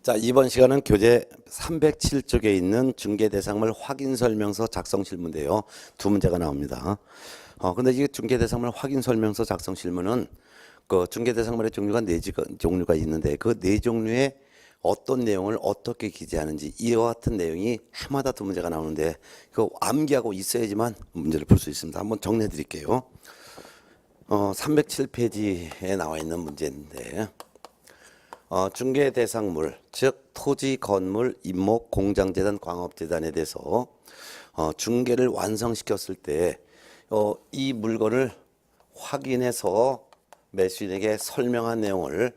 자, 이번 시간은 교재 307쪽에 있는 중개대상물 확인설명서 작성 실무인데요. 두 문제가 나옵니다. 근데 이 중개대상물 확인설명서 작성 실무는 그 중개대상물의 종류가 종류가 있는데 그 네 종류의 어떤 내용을 어떻게 기재하는지 이와 같은 내용이 해마다 두 문제가 나오는데 그 암기하고 있어야지만 문제를 풀 수 있습니다. 한번 정리해 드릴게요. 307페이지에 나와 있는 문제인데 중개대상물, 즉 토지, 건물, 임목, 공장재단, 광업재단에 대해서 중개를 완성시켰을 때 이 물건을 확인해서 매수인에게 설명한 내용을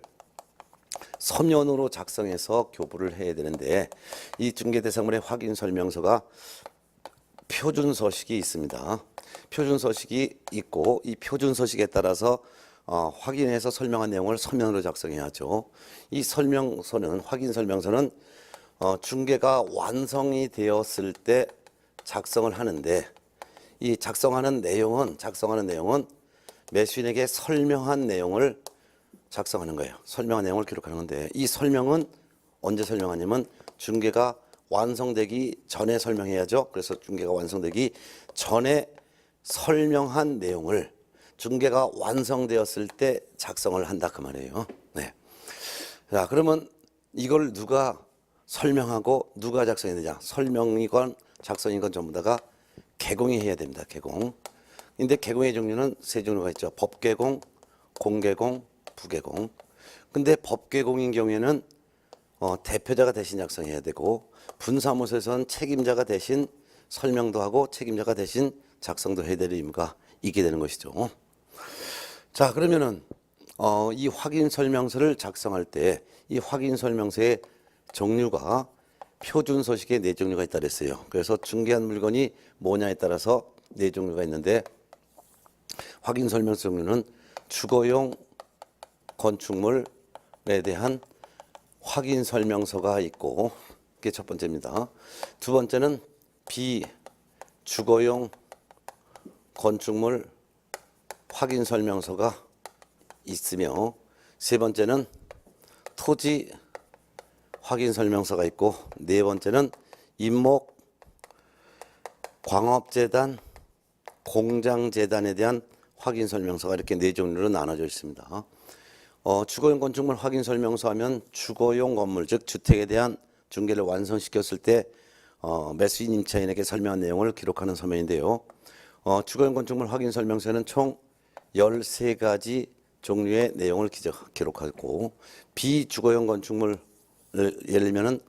서면으로 작성해서 교부를 해야 되는데 이 중개대상물의 확인설명서가 표준서식이 있습니다. 표준서식이 있고 이 표준서식에 따라서 확인해서 설명한 내용을 서면으로 작성해야죠. 이 설명서는 확인설명서는 중개가 완성이 되었을 때 작성을 하는데 이 작성하는 내용은 매수인에게 설명한 내용을 작성하는 거예요. 설명한 내용을 기록하는 건데 이 설명은 언제 설명하냐면 중개가 완성되기 전에 설명해야죠. 그래서 중개가 완성되기 전에 설명한 내용을 중개가 완성되었을 때 작성을 한다 그 말이에요. 네. 자, 그러면 이걸 누가 설명하고 누가 작성해야 되냐? 설명이건 작성이건 전부 다가 개공이 해야 됩니다. 개공. 근데 개공의 종류는 세 종류가 있죠. 법개공, 공개공, 부개공. 근데 법개공인 경우에는 대표자가 대신 작성해야 되고 분사무소에서는 책임자가 대신 설명도 하고 책임자가 대신 작성도 해야 될 의무가 있게 되는 것이죠. 자, 그러면은 이 확인 설명서를 작성할 때 이 확인 설명서의 종류가 표준 서식에 네 종류가 있다 그랬어요. 그래서 중개한 물건이 뭐냐에 따라서 네 종류가 있는데 확인 설명서 종류는 주거용 건축물에 대한 확인 설명서가 있고 그게 첫 번째입니다. 두 번째는 비주거용 건축물 확인 설명서가 있으며 세 번째는 토지 확인 설명서가 있고 네 번째는 임목 광업재단 공장재단에 대한 확인 설명서가 이렇게 네 종류로 나눠져 있습니다. 주거용 건축물 확인 설명서 하면 주거용 건물 즉 주택에 대한 중개를 완성시켰을 때 매수인 임차인에게 설명한 내용을 기록하는 서면인데요. 주거용 건축물 확인 설명서에는 총 13가지 종류의 내용을 기록하고 비주거용 건축물 예를 들면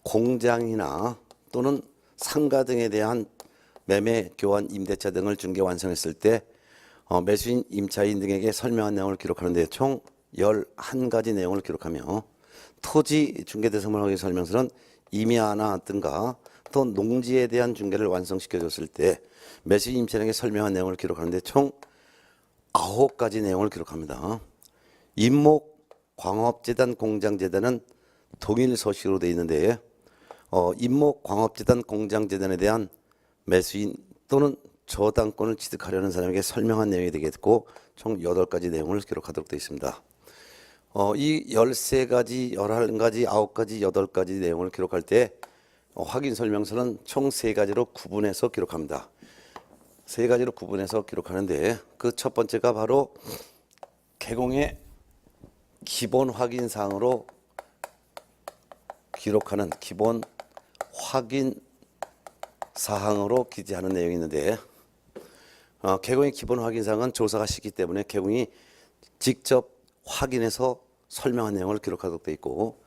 공장이나 또는 상가 등에 대한 매매, 교환, 임대차 등을 중개 완성했을 때 매수인, 임차인 등에게 설명한 내용을 기록하는데 총 11가지 내용을 기록하며 토지 중개대상물 확인 설명서는 임야나 등과 또 농지에 대한 중개를 완성시켜줬을 때 매수인, 임차인에게 설명한 내용을 기록하는데 총 9가지 내용을 기록합니다. 임목, 광업재단, 공장재단은 동일 서식으로 되어 있는데 임목, 광업재단, 공장재단에 대한 매수인 또는 저당권을 취득하려는 사람에게 설명한 내용이 되겠고 총 8가지 내용을 기록하도록 되어 있습니다. 이 13가지, 11가지, 9가지, 8가지 내용을 기록할 때 확인 설명서는 총 3가지로 구분해서 기록합니다. 3가지로 구분해서 기록하는데 그 첫 번째가 바로 개공의 기본 확인 사항으로 기록하는 기본 확인 사항으로 기재하는 내용이 있는데 개공의 기본 확인 사항은 조사가 쉽기 때문에 개공이 직접 확인해서 설명한 내용을 기록하도록 되어 있고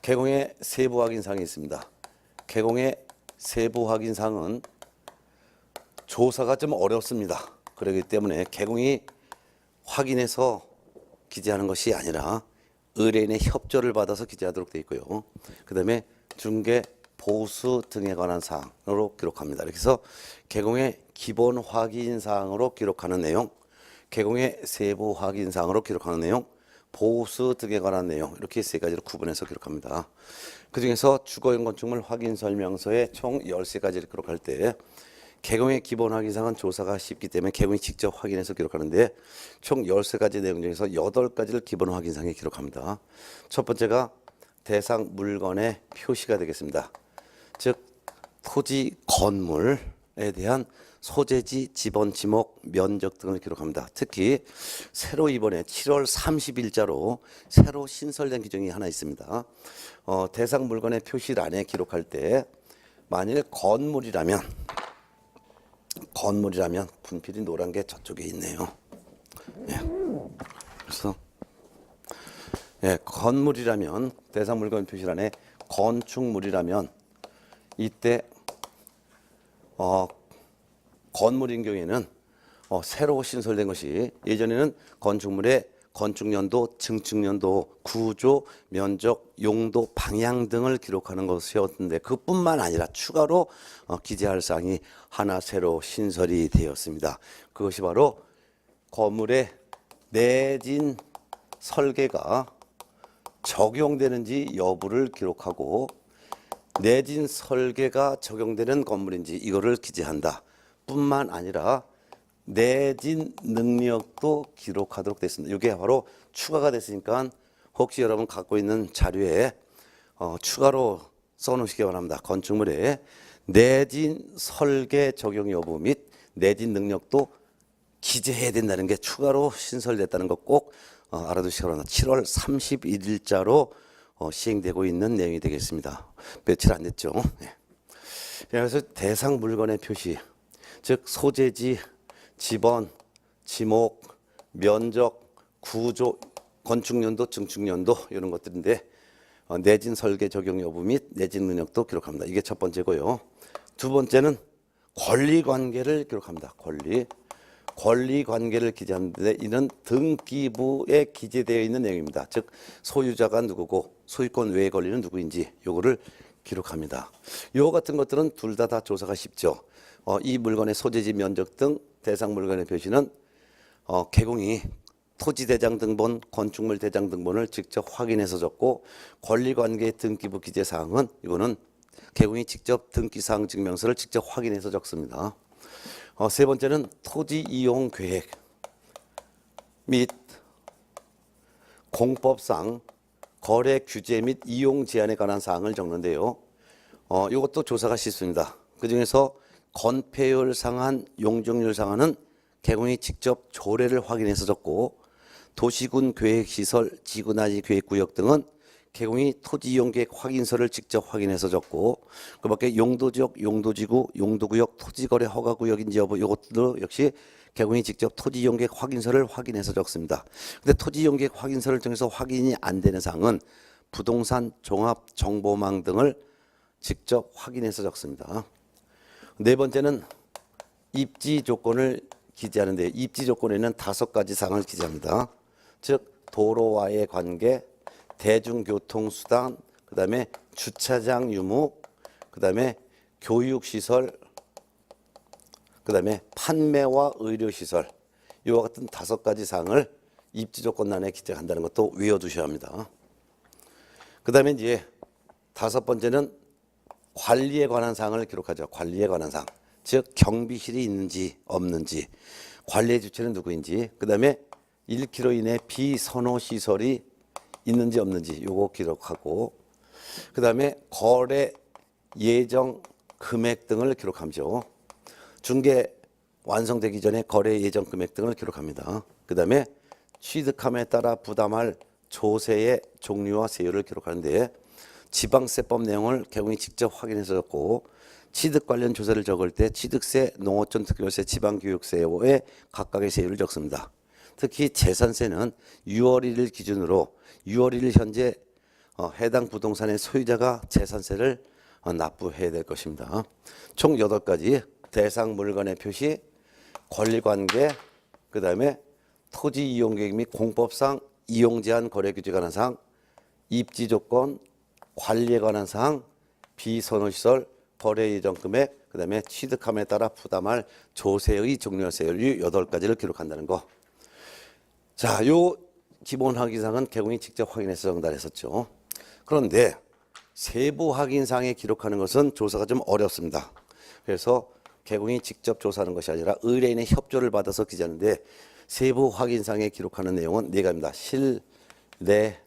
개공의 세부 확인 사항이 있습니다. 개공의 세부 확인 사항은 조사가 좀 어렵습니다. 그렇기 때문에 개공이 확인해서 기재하는 것이 아니라 의뢰인의 협조를 받아서 기재하도록 되어 있고요. 그 다음에 중개, 보수 등에 관한 사항으로 기록합니다. 그래서 개공의 기본 확인 사항으로 기록하는 내용, 개공의 세부 확인 사항으로 기록하는 내용, 보수 등에 관한 내용 이렇게 3가지로 구분해서 기록합니다. 그중에서 주거용 건축물 확인 설명서에 총 13가지를 기록할 때 개공의 기본 확인 사항은 조사가 쉽기 때문에 개공이 직접 확인해서 기록하는데 총 13가지 내용 중에서 8가지를 기본 확인 사항에 기록합니다. 첫 번째가 대상 물건의 표시가 되겠습니다. 즉 토지 건물에 대한 소재지, 지번, 지목, 면적 등을 기록합니다. 특히 새로 이번에 7월 30일자로 새로 신설된 규정이 하나 있습니다. 대상 물건의 표시란에 기록할 때 만일 건물이라면 분필이 노란 게 저쪽에 있네요. 예. 그래서 건물이라면 대상 물건 표시란에 건축물이라면 이때 건물인 경우에는 새로 신설된 것이 예전에는 건축물의 건축연도, 증축연도, 구조, 면적, 용도, 방향 등을 기록하는 것이었는데 그뿐만 아니라 추가로 기재할 사항이 하나 새로 신설이 되었습니다. 그것이 바로 건물의 내진 설계가 적용되는지 여부를 기록하고 내진 설계가 적용되는 건물인지 이거를 기재한다. 뿐만 아니라 내진 능력도 기록하도록 됐습니다. 이게 바로 추가가 됐으니까 혹시 여러분 갖고 있는 자료에 추가로 써놓으시기 바랍니다. 건축물에 내진 설계 적용 여부 및 내진 능력도 기재해야 된다는 게 추가로 신설됐다는 거 꼭 알아두시기 바랍니다. 7월 31일자로 시행되고 있는 내용이 되겠습니다. 며칠 안 됐죠. 네. 그래서 대상 물건의 표시, 즉 소재지, 지번, 지목, 면적, 구조, 건축연도, 증축연도 이런 것들인데 내진 설계 적용 여부 및 내진 능력도 기록합니다. 이게 첫 번째고요. 두 번째는 권리 관계를 기록합니다. 권리 관계를 기재하는데 이는 등기부에 기재되어 있는 내용입니다. 즉 소유자가 누구고 소유권 외의 권리는 누구인지 요거를 기록합니다. 요 같은 것들은 둘 다 조사가 쉽죠. 이 물건의 소재지, 면적 등 대상 물건의 표시는 개공이 토지대장 등본, 건축물 대장 등본을 직접 확인해서 적고 권리관계 등기부 기재사항은 이거는 개공이 직접 등기사항 증명서를 직접 확인해서 적습니다. 세 번째는 토지 이용 계획 및 공법상 거래 규제 및 이용 제한에 관한 사항을 적는데요. 이것도 조사가 쉽습니다. 그중에서 건폐율 상한, 용적률 상한은 개공이 직접 조례를 확인해서 적고 도시군 계획시설, 지구단위 계획구역 등은 개공이 토지이용계획 확인서를 직접 확인해서 적고 그밖에 용도지역, 용도지구, 용도구역, 토지거래 허가구역인지 여부 이것도 역시 개공이 직접 토지이용계획 확인서를 확인해서 적습니다. 근데 토지이용계획 확인서를 통해서 확인이 안 되는 사항은 부동산 종합정보망 등을 직접 확인해서 적습니다. 네 번째는 입지 조건을 기재하는데 입지 조건에는 5가지 사항을 기재합니다. 즉 도로와의 관계, 대중교통수단, 그 다음에 주차장 유무, 그 다음에 교육시설, 그 다음에 판매와 의료시설 이와 같은 5가지 사항을 입지조건란에 기재한다는 것도 외워두셔야 합니다. 그 다음에 이제 5번째는 관리에 관한 사항을 기록하죠. 관리에 관한 사항. 즉 경비실이 있는지 없는지, 관리의 주체는 누구인지, 그 다음에 1km 이내 비선호시설이 있는지 없는지 요거 기록하고 그 다음에 거래 예정 금액 등을 기록하죠. 중개 완성되기 전에 거래 예정 금액 등을 기록합니다. 그 다음에 취득함에 따라 부담할 조세의 종류와 세율을 기록하는데 지방세법 내용을 개공이 직접 확인해서 적고 취득 관련 조세를 적을 때 취득세, 농어촌 특별세, 지방교육세의 각각의 세율을 적습니다. 특히 재산세는 6월 1일 기준으로 6월 1일 현재 해당 부동산의 소유자가 재산세를 납부해야 될 것입니다. 총 8가지 대상 물건의 표시, 권리관계, 그 다음에 토지 이용계획 및 공법상 이용제한 거래 규제에 관한 사항, 입지조건, 관리에 관한 사항, 비선호시설, 거래 예정 금액, 그 다음에 취득함에 따라 부담할 조세의 종류와 세율 8가지를 기록한다는 거. 자, 요 기본 확인사항은 개공이 직접 확인해서 전달했었죠. 그런데 세부 확인사항에 기록하는 것은 조사가 좀 어렵습니다. 그래서 개공이 직접 조사하는 것이 아니라 의뢰인의 협조를 받아서 기재하는데 세부 확인사항에 기록하는 내용은 4가지입니다. 실, 내,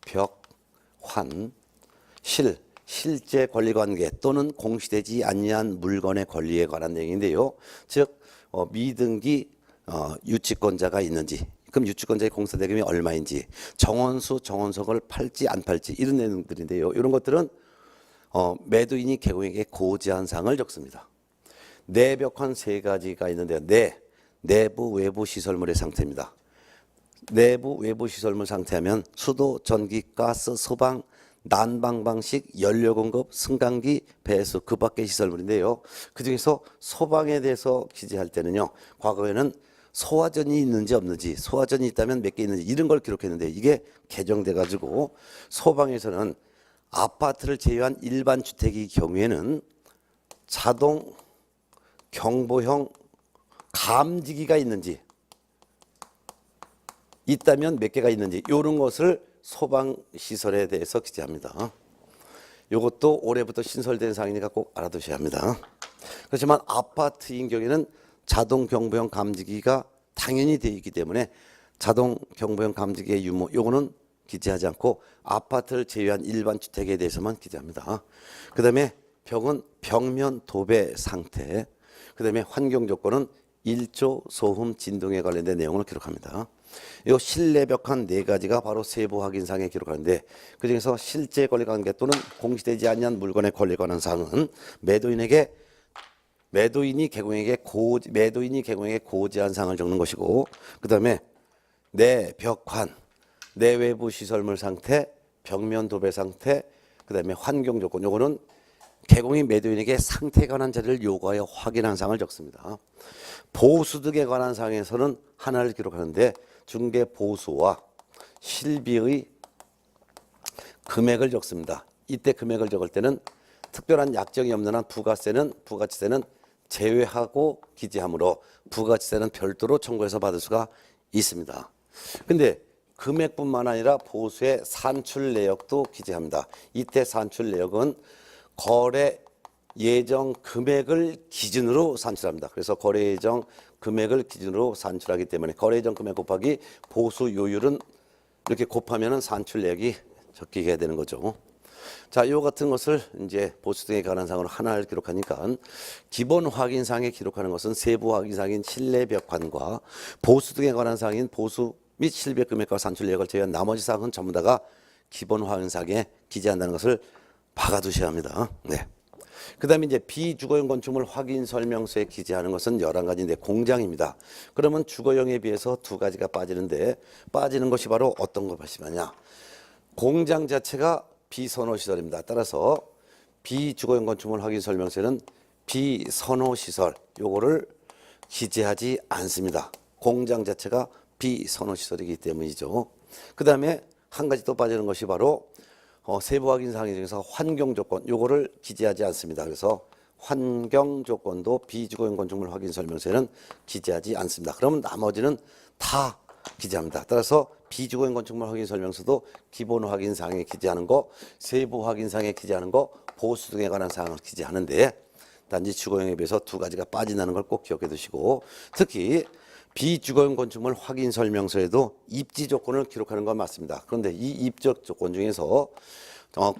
벽, 환, 실제 권리관계 또는 공시되지 아니한 물건의 권리에 관한 내용인데요. 즉 미등기 유치권자가 있는지, 그럼 유치권자의 공사대금이 얼마인지, 정원수 정원석을 팔지 안 팔지 이런 내용들인데요. 이런 것들은 매도인이 개공에게 고지한 사항을 적습니다. 내벽환 세 가지가 있는데요. 내부 외부 시설물의 상태입니다. 내부 외부 시설물 상태하면 수도, 전기, 가스, 소방, 난방 방식, 연료 공급, 승강기, 배수 그 밖의 시설물인데요. 그중에서 소방에 대해서 기재할 때는요. 과거에는 소화전이 있는지 없는지, 소화전이 있다면 몇 개 있는지 이런 걸 기록했는데 이게 개정돼 가지고 소방에서는 아파트를 제외한 일반 주택의 경우에는 자동 경보형 감지기가 있는지, 있다면 몇 개가 있는지 이런 것을 소방시설에 대해서 기재합니다. 이것도 올해부터 신설된 사항이니까 꼭 알아두셔야 합니다. 그렇지만 아파트인 경우에는 자동 경보형 감지기가 당연히 되어 있기 때문에 자동 경보형 감지기의 유무 요거는 기재하지 않고 아파트를 제외한 일반 주택에 대해서만 기재합니다. 그 다음에 벽은 벽면 도배 상태, 그 다음에 환경 조건은 일조, 소음, 진동에 관련된 내용을 기록합니다. 이 실내 벽한 네 가지가 바로 세부 확인사항에 기록하는데 그중에서 실제 권리관계 또는 공시되지 아니한 물건의 권리에 관한 사항은 매도인이 개공에게 고지한 사항을 적는 것이고, 그 다음에 내 벽환, 내외부 시설물 상태, 벽면 도배 상태, 그 다음에 환경 조건, 요거는 개공이 매도인에게 상태에 관한 자료를 요구하여 확인한 사항을 적습니다. 보수 등에 관한 사항에서는 하나를 기록하는데 중개 보수와 실비의 금액을 적습니다. 이때 금액을 적을 때는 특별한 약정이 없는 한 부가치세는 제외하고 기재하므로 부가치세는 별도로 청구해서 받을 수가 있습니다. 근데 금액뿐만 아니라 보수의 산출 내역도 기재합니다. 이때 산출 내역은 거래 예정 금액을 기준으로 산출합니다. 그래서 거래 예정 금액을 기준으로 산출하기 때문에 거래 예정 금액 곱하기 보수 요율은 이렇게 곱하면 산출 내역이 적히게 되는 거죠. 자, 요 같은 것을 이제 보수 등에 관한 사항으로 하나를 기록하니까 기본 확인사항에 기록하는 것은 세부 확인사항인 실내 벽환과 보수 등에 관한 사항인 보수 및 실배 금액과 산출 내역을 제외한 나머지 사항은 전부 다가 기본 확인사항에 기재한다는 것을 박아두셔야 합니다. 네. 그 다음에 이제 비주거용 건축물 확인 설명서에 기재하는 것은 11가지인데 공장입니다. 그러면 주거용에 비해서 2가지가 빠지는데 빠지는 것이 바로 어떤 걸 말씀하냐. 공장 자체가 비선호시설입니다. 따라서 비주거용 건축물 확인 설명서에는 비선호시설 요거를 기재하지 않습니다. 공장 자체가 비선호시설이기 때문이죠. 그 다음에 한 가지 또 빠지는 것이 바로 세부 확인 사항 중에서 환경 조건 요거를 기재하지 않습니다. 그래서 환경 조건도 비주거용 건축물 확인 설명서에는 기재하지 않습니다. 그러면 나머지는 다 기재합니다. 따라서 비주거용 건축물 확인 설명서도 기본 확인 사항에 기재하는 거, 세부 확인 사항에 기재하는 거, 보수 등에 관한 사항을 기재하는데 단지 주거용에 비해서 2가지가 빠진다는 걸 꼭 기억해 두시고, 특히 비주거용 건축물 확인 설명서에도 입지 조건을 기록하는 건 맞습니다. 그런데 이 입적 조건 중에서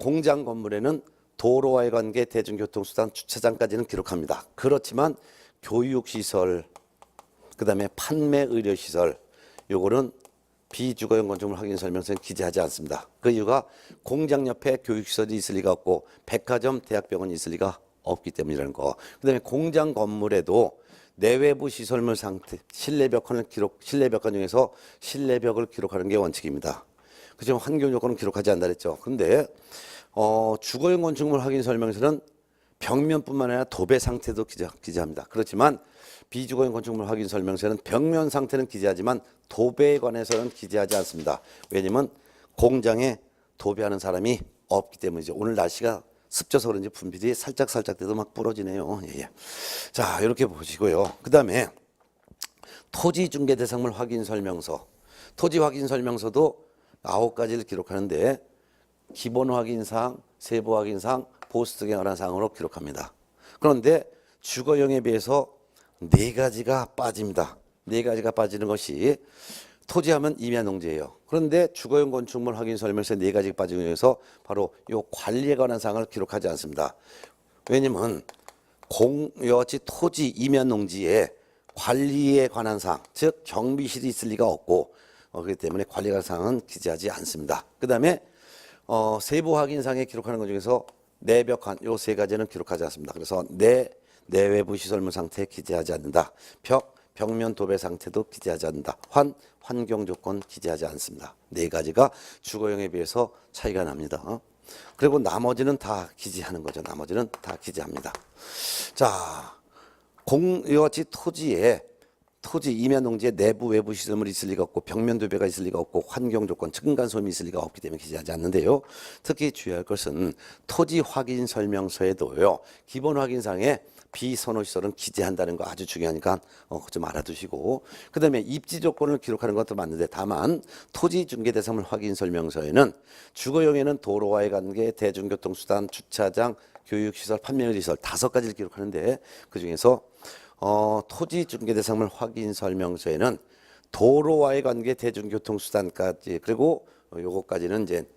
공장 건물에는 도로와의 관계, 대중교통수단, 주차장까지는 기록합니다. 그렇지만 교육시설, 그 다음에 판매의료시설 요거는 비주거용 건축물 확인 설명서에 기재하지 않습니다. 그 이유가 공장 옆에 교육시설이 있을 리가 없고 백화점, 대학병원이 있을 리가 없기 때문이라는 거. 그 다음에 공장 건물에도 내외부 시설물 상태, 실내 벽환 중에서 실내 벽을 기록하는 게 원칙입니다. 그죠? 환경 조건은 기록하지 않는다 그랬죠. 근데 주거용 건축물 확인 설명서는 벽면뿐만 아니라 도배 상태도 기재합니다. 그렇지만 비주거용 건축물 확인 설명서는 벽면 상태는 기재하지만 도배에 관해서는 기재하지 않습니다. 왜냐하면 공장에 도배하는 사람이 없기 때문이죠. 오늘 날씨가 습져서 그런지 분필이 살짝 돼도 막 부러지네요. 예. 자, 이렇게 보시고요. 그 다음에 토지 중개 대상물 확인 설명서. 토지 확인 설명서도 9가지를 기록하는데 기본 확인사항, 세부 확인사항, 보수 등에 관한 사항으로 기록합니다. 그런데 주거용에 비해서 4가지가 빠집니다. 4가지가 빠지는 것이 토지하면 임야농지예요. 그런데 주거용 건축물 확인 설명서 네 가지 빠진 중에서 바로 요 관리에 관한 사항을 기록하지 않습니다. 왜냐면 공여지 토지 임야농지에 관리에 관한 사항, 즉 경비실이 있을 리가 없고 그렇기 때문에 관리에 관한 사항은 기재하지 않습니다. 그 다음에 세부 확인상에 기록하는 것 중에서 내벽한 요 세 가지는 기록하지 않습니다. 그래서 내외부 시설물 상태 기재하지 않는다. 벽면 도배 상태도 기재하지 않는다. 환경 조건 기재하지 않습니다. 네 가지가 주거용에 비해서 차이가 납니다. 그리고 나머지는 다 기재하는 거죠. 나머지는 다 기재합니다. 자, 공유지 토지 임야농지에 내부 외부 시설물이 있을 리가 없고 벽면 도배가 있을 리가 없고 환경 조건 층간 소음이 있을 리가 없기 때문에 기재하지 않는데요. 특히 주의할 것은 토지 확인 설명서에도요. 기본 확인상에 비선호 시설은 기재한다는 거 아주 중요하니까 좀 알아두시고, 그 다음에 입지 조건을 기록하는 것도 맞는데 다만 토지 중개 대상물 확인 설명서에는 주거용에는 도로와의 관계, 대중교통수단, 주차장, 교육시설, 판매시설 5가지를 기록하는데 그 중에서 토지 중개 대상물 확인 설명서에는 도로와의 관계, 대중교통수단까지 그리고 요거까지는 이제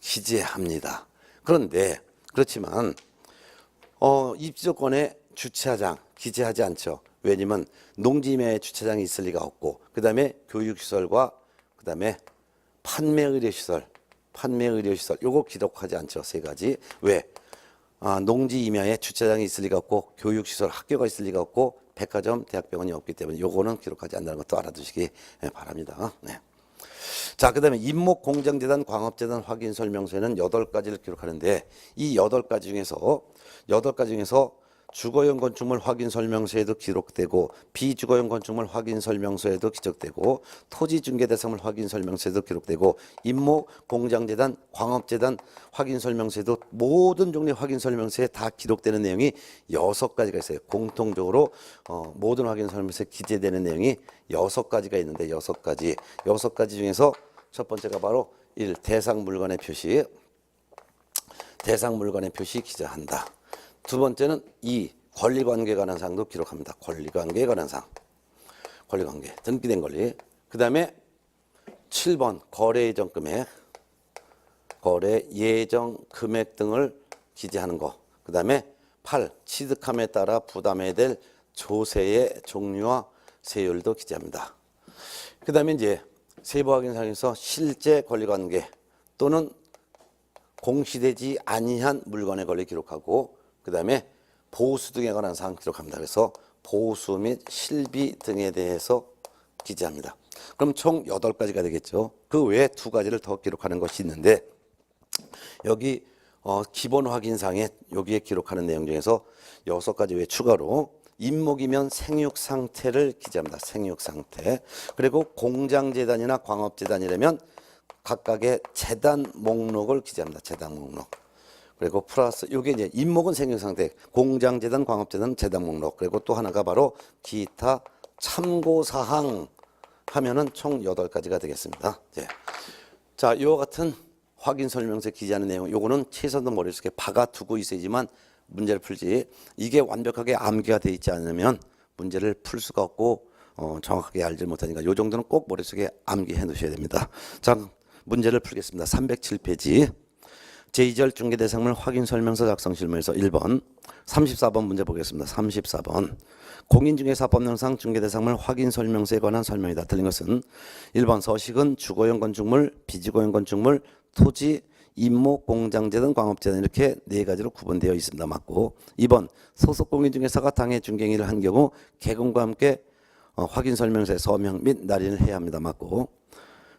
기재합니다. 그런데 그렇지만 입지 조건에 주차장 기재하지 않죠. 왜냐면 농지임야에 주차장이 있을 리가 없고 그 다음에 교육시설과 그 다음에 판매의료시설 요거 기록하지 않죠. 세 가지. 왜? 농지임야에 주차장이 있을 리가 없고 교육시설 학교가 있을 리가 없고 백화점 대학병원이 없기 때문에 요거는 기록하지 않는다는 것도 알아두시기 바랍니다. 네. 자, 그 다음에 임목공장재단 광업재단 확인 설명서에는 8가지를 기록하는데 이 8가지 중에서 주거용 건축물 확인 설명서에도 기록되고 비주거용 건축물 확인 설명서에도 기록되고 토지 중개 대상물 확인 설명서에도 기록되고 임목공장재단 광업재단 확인 설명서에도 모든 종류의 확인 설명서에 다 기록되는 내용이 6가지가 있어요. 공통적으로 모든 확인 설명서에 기재되는 내용이 6가지가 있는데 6가지 중에서 첫 번째가 바로 1. 대상 물건의 표시 기재한다. 두 번째는 2. 권리관계에 관한 사항도 기록합니다. 권리관계에 관한 사항. 권리관계, 등기된 권리. 그 다음에 7번 거래 예정 금액 등을 기재하는 거. 그 다음에 8. 취득함에 따라 부담해야 될 조세의 종류와 세율도 기재합니다. 그 다음에 이제 세부 확인상에서 실제 권리관계 또는 공시되지 아니한 물건의 권리 기록하고 그 다음에 보수 등에 관한 사항 기록합니다. 그래서 보수 및 실비 등에 대해서 기재합니다. 그럼 총 8가지가 되겠죠. 그 외에 2가지를 더 기록하는 것이 있는데 여기 기본 확인상에 여기에 기록하는 내용 중에서 6가지 외에 추가로 임목이면 생육 상태를 기재합니다. 생육 상태. 그리고 공장재단이나 광업재단이라면 각각의 재단 목록을 기재합니다. 재단 목록. 그리고 플러스 이게 이제 임목은 생육 상태, 공장재단, 광업재단 재단 목록. 그리고 또 하나가 바로 기타 참고 사항 하면은 총 8가지가 되겠습니다. 네. 자, 이와 같은 확인 설명서에 기재하는 내용, 요거는 최소한 머릿속에 박아두고 있어야지만 문제를 풀지. 이게 완벽하게 암기가 돼 있지 않으면 문제를 풀 수가 없고 정확하게 알지 못하니까 요 정도는 꼭 머릿속에 암기해 놓으셔야 됩니다. 자, 문제를 풀겠습니다. 307페이지. 제2절 중개대상물 확인 설명서 작성 실무에서 1번 34번 문제 보겠습니다. 34번 공인중개사법령상 중개대상물 확인 설명서에 관한 설명이다. 틀린 것은 1번 서식은 주거용 건축물, 비주거용 건축물, 토지, 임목, 공장재단, 광업재단 이렇게 4가지로 구분되어 있습니다. 맞고 2번 소속 공인중개사가 당해 중개행위를 한 경우 개공과 함께 확인 설명서에 서명 및 날인을 해야 합니다. 맞고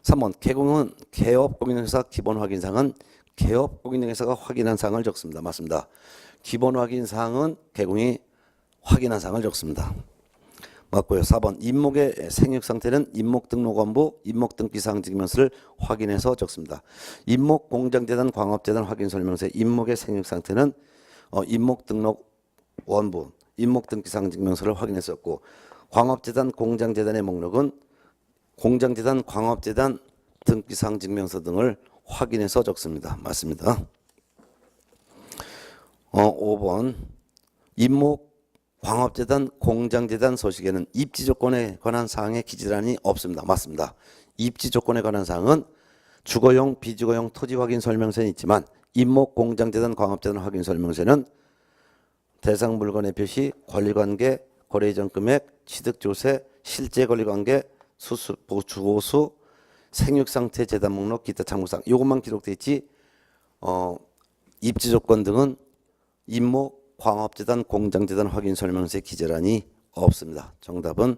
3번 개공은 개업 공인중개사 기본 확인사항은 개업 공인중개사가 확인한 사항을 적습니다. 맞습니다. 기본 확인 사항은 개공이 확인한 사항을 적습니다. 맞고요. 4번 임목의 생육 상태는 임목 등록원부 임목 등기 사항 증명서를 확인해서 적습니다. 임목 공장재단 광업재단 확인 설명서에 임목의 생육 상태는 임목 등록원부 임목 등기 사항 증명서를 확인했었고 광업재단 공장재단의 목록은 공장재단 광업재단 등기 사항 증명서 등을 확인해서 적습니다. 맞습니다. 5번 임목 광업재단, 공장재단 소식에는 입지 조건에 관한 사항의 기재란이 없습니다. 맞습니다. 입지 조건에 관한 사항은 주거용, 비주거용 토지 확인 설명서는 있지만 임목, 공장재단, 광업재단 확인 설명서는 대상 물건의 표시, 권리관계, 거래 이전 금액, 취득조세, 실제 권리관계, 수수, 주고수, 생육상태 재단 목록, 기타 참고사항 이것만 기록되어 있지 입지 조건 등은 임목, 광업재단, 공장재단 확인 설명서의 기재란이 없습니다. 정답은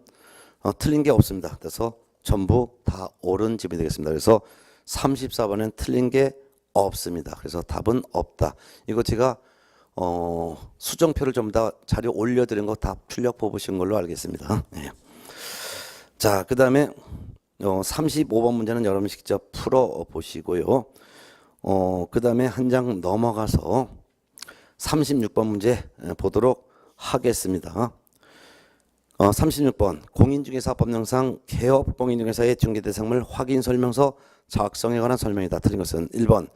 틀린 게 없습니다. 그래서 전부 다 옳은 집이 되겠습니다. 그래서 34번엔 틀린 게 없습니다. 그래서 답은 없다. 이거 제가 수정표를 좀 다 자료 올려드린 거 다 출력 뽑으신 걸로 알겠습니다. 네. 자, 그 다음에 35번 문제는 여러분 직접 풀어 보시고요. 그 다음에 한 장 넘어가서 36번 문제 보도록 하겠습니다. 36번 공인중개사법령상 개업 공인중개사의 중개대상물 확인 설명서 작성에 관한 설명이다. 틀린 것은 1번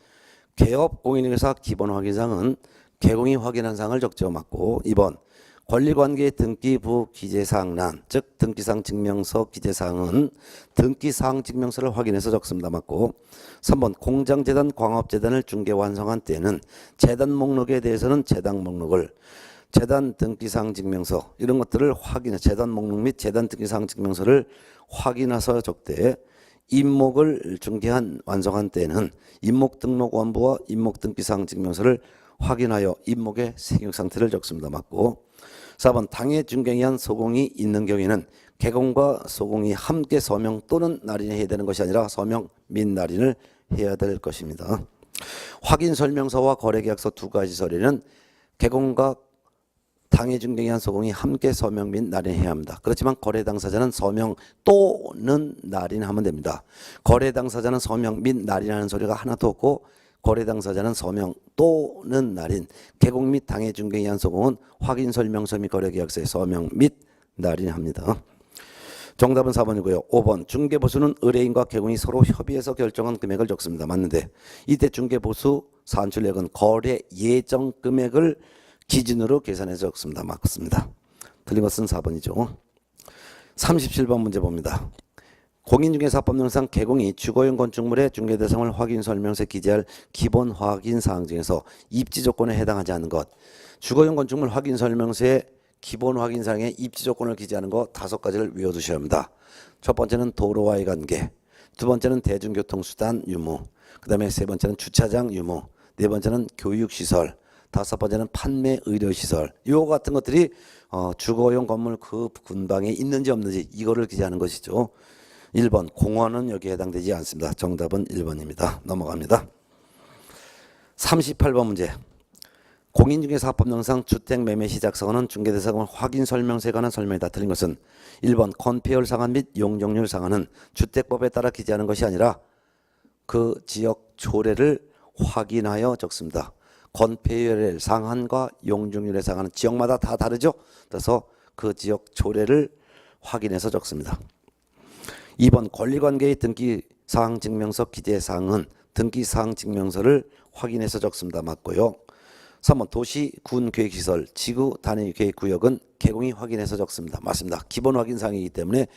개업 공인중개사 기본 확인사항은 개공이 확인한 사항을 적죠. 맞고 2번 권리관계 등기부 기재사항란 즉 등기사항 증명서 기재사항은 등기사항 증명서를 확인해서 적습니다. 맞고 3번 공장재단 광업재단을 중개 완성한 때에는 재단 목록에 대해서는 재단 목록을 재단 등기사항 증명서 이런 것들을 확인해 재단 목록 및 재단 등기사항 증명서를 확인해서 적되 임목을 중개한 완성한 때에는 임목 등록 원부와 임목 등기사항 증명서를 확인하여 임목의 생육 상태를 적습니다. 맞고 4번 당해 중개한 소공이 있는 경우에는 개공과 소공이 함께 서명 또는 날인을 해야 되는 것이 아니라 서명 및 날인을 해야 될 것입니다. 확인 설명서와 거래계약서 두 가지 서류는 개공과 당해 중개한 소공이 함께 서명 및 날인해야 합니다. 그렇지만 거래 당사자는 서명 또는 날인하면 됩니다. 거래 당사자는 서명 및 날인하는 서류가 하나도 없고 거래 당사자는 서명 또는 날인, 개공 및 당해 중개한 소공은 확인 설명서 및 거래계약서에 서명 및 날인합니다. 정답은 4번이고요. 5번 중개보수는 의뢰인과 개공이 서로 협의해서 결정한 금액을 적습니다. 맞는데 이때 중개보수 산출액은 거래 예정 금액을 기준으로 계산해서 적습니다. 맞습니다. 틀린 것은 4번이죠. 37번 문제 봅니다. 공인중개사법령상 개공이 주거용 건축물의 중개대상을 확인 설명서에 기재할 기본 확인 사항 중에서 입지 조건에 해당하지 않는 것. 주거용 건축물 확인 설명서에 기본 확인 사항에 입지 조건을 기재하는 것 5가지를 외워두셔야 합니다. 첫 번째는 도로와의 관계, 두 번째는 대중교통수단 유무, 그 다음에 세 번째는 주차장 유무, 네 번째는 교육시설, 다섯 번째는 판매 의료시설. 요 같은 것들이 주거용 건물 그 근방에 있는지 없는지 이거를 기재하는 것이죠. 1번 공원은 여기에 해당되지 않습니다. 정답은 1번입니다. 넘어갑니다. 38번 문제. 공인중개사법령상 주택매매 시작서는 중개대상을 확인 설명서에 관한 설명이다. 틀린 것은 1번 건폐율 상한 및 용적률 상한은 주택법에 따라 기재하는 것이 아니라 그 지역 조례를 확인하여 적습니다. 건폐율의 상한과 용적률의 상한은 지역마다 다 다르죠. 그래서 그 지역 조례를 확인해서 적습니다. 2번 권리관계의 등기사항 증명서 기재사항은 등기사항 증명서를 확인해서 적습니다. 맞고요. 3번 도시, 군 계획시설, 지구 단위 계획구역은 개공이 확인해서 적습니다. 맞습니다. 기본 확인사항이기 때문에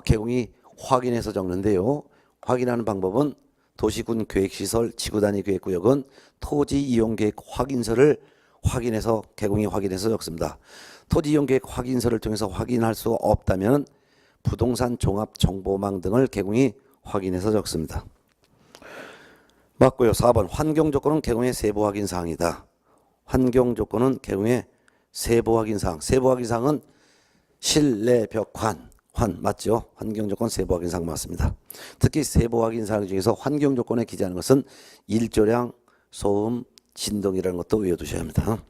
개공이 확인해서 적는데요. 확인하는 방법은 도시군 계획시설, 지구 단위 계획구역은 토지 이용계획 확인서를 확인해서 개공이 확인해서 적습니다. 토지 이용계획 확인서를 통해서 확인할 수 없다면 부동산 종합정보망 등을 개공이 확인해서 적습니다. 맞고요. 4번 환경조건은 개공의 세부 확인사항이다. 환경조건은 개공의 세부 확인사항. 세부 확인사항은 실내 벽환 맞죠? 환경조건 세부 확인사항 맞습니다. 특히 세부 확인사항 중에서 환경조건에 기재하는 것은 일조량, 소음, 진동이라는 것도 외워두셔야 합니다.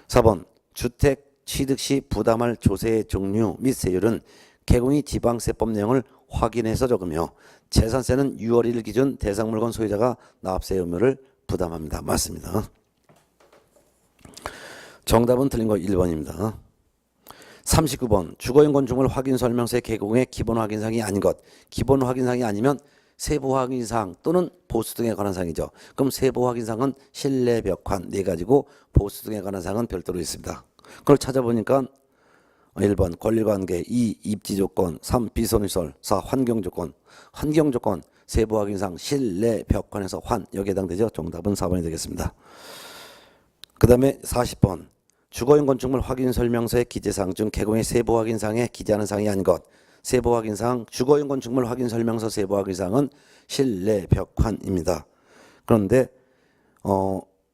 4번 주택 취득 시 부담할 조세의 종류 및 세율은 개공이 지방세법 내용을 확인해서 적으며 재산세는 6월 1일 기준 대상물건 소유자가 납세 의무를 부담합니다. 맞습니다. 정답은 틀린 거 1번입니다. 39번 주거용 건축물 확인 설명서의 개공의 기본 확인사항이 아닌 것. 기본 확인사항이 아니면 세부 확인사항 또는 보수 등에 관한 사항이죠. 그럼 세부 확인사항은 실내 벽환 4가지고 보수 등에 관한 사항은 별도로 있습니다. 그걸 찾아보니까 1번 권리관계, 2 입지조건, 3 비선시설, 4 환경조건. 환경조건 세부 확인사항 실내 벽관에서 환 여기에 해당되죠. 정답은 4번이 되겠습니다. 그 다음에 40번 주거용 건축물 확인설명서의 기재사항 중 개공의 세부 확인사항에 기재하는 사항이 아닌 것. 세부 확인사항 주거용 건축물 확인설명서 세부 확인사항은 실내 벽환입니다. 그런데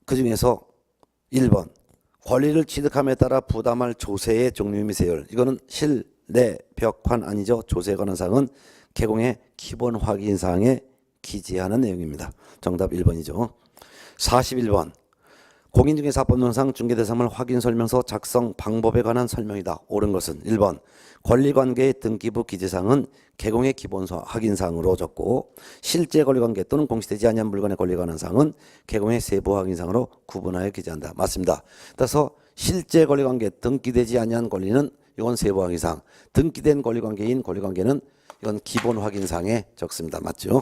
그 중에서 1번 권리를 취득함에 따라 부담할 조세의 종류 및 세율. 이거는 실내 벽환 아니죠. 조세에 관한 사항은 개공의 기본 확인사항에 기재하는 내용입니다. 정답 1번이죠. 41번 공인중개사법론상 중개대상물 확인설명서 작성 방법에 관한 설명이다. 옳은 것은 1번 권리관계의 등기부 기재사항은 개공의 기본서 확인사항으로 적고 실제 권리관계 또는 공시되지 아니한 물건의 권리에 관한 사항은 개공의 세부 확인사항으로 구분하여 기재한다. 맞습니다. 따라서 실제 권리관계 등기되지 아니한 권리는 이건 세부 확인사항, 등기된 권리관계인 권리관계는 이건 기본 확인사항에 적습니다. 맞죠?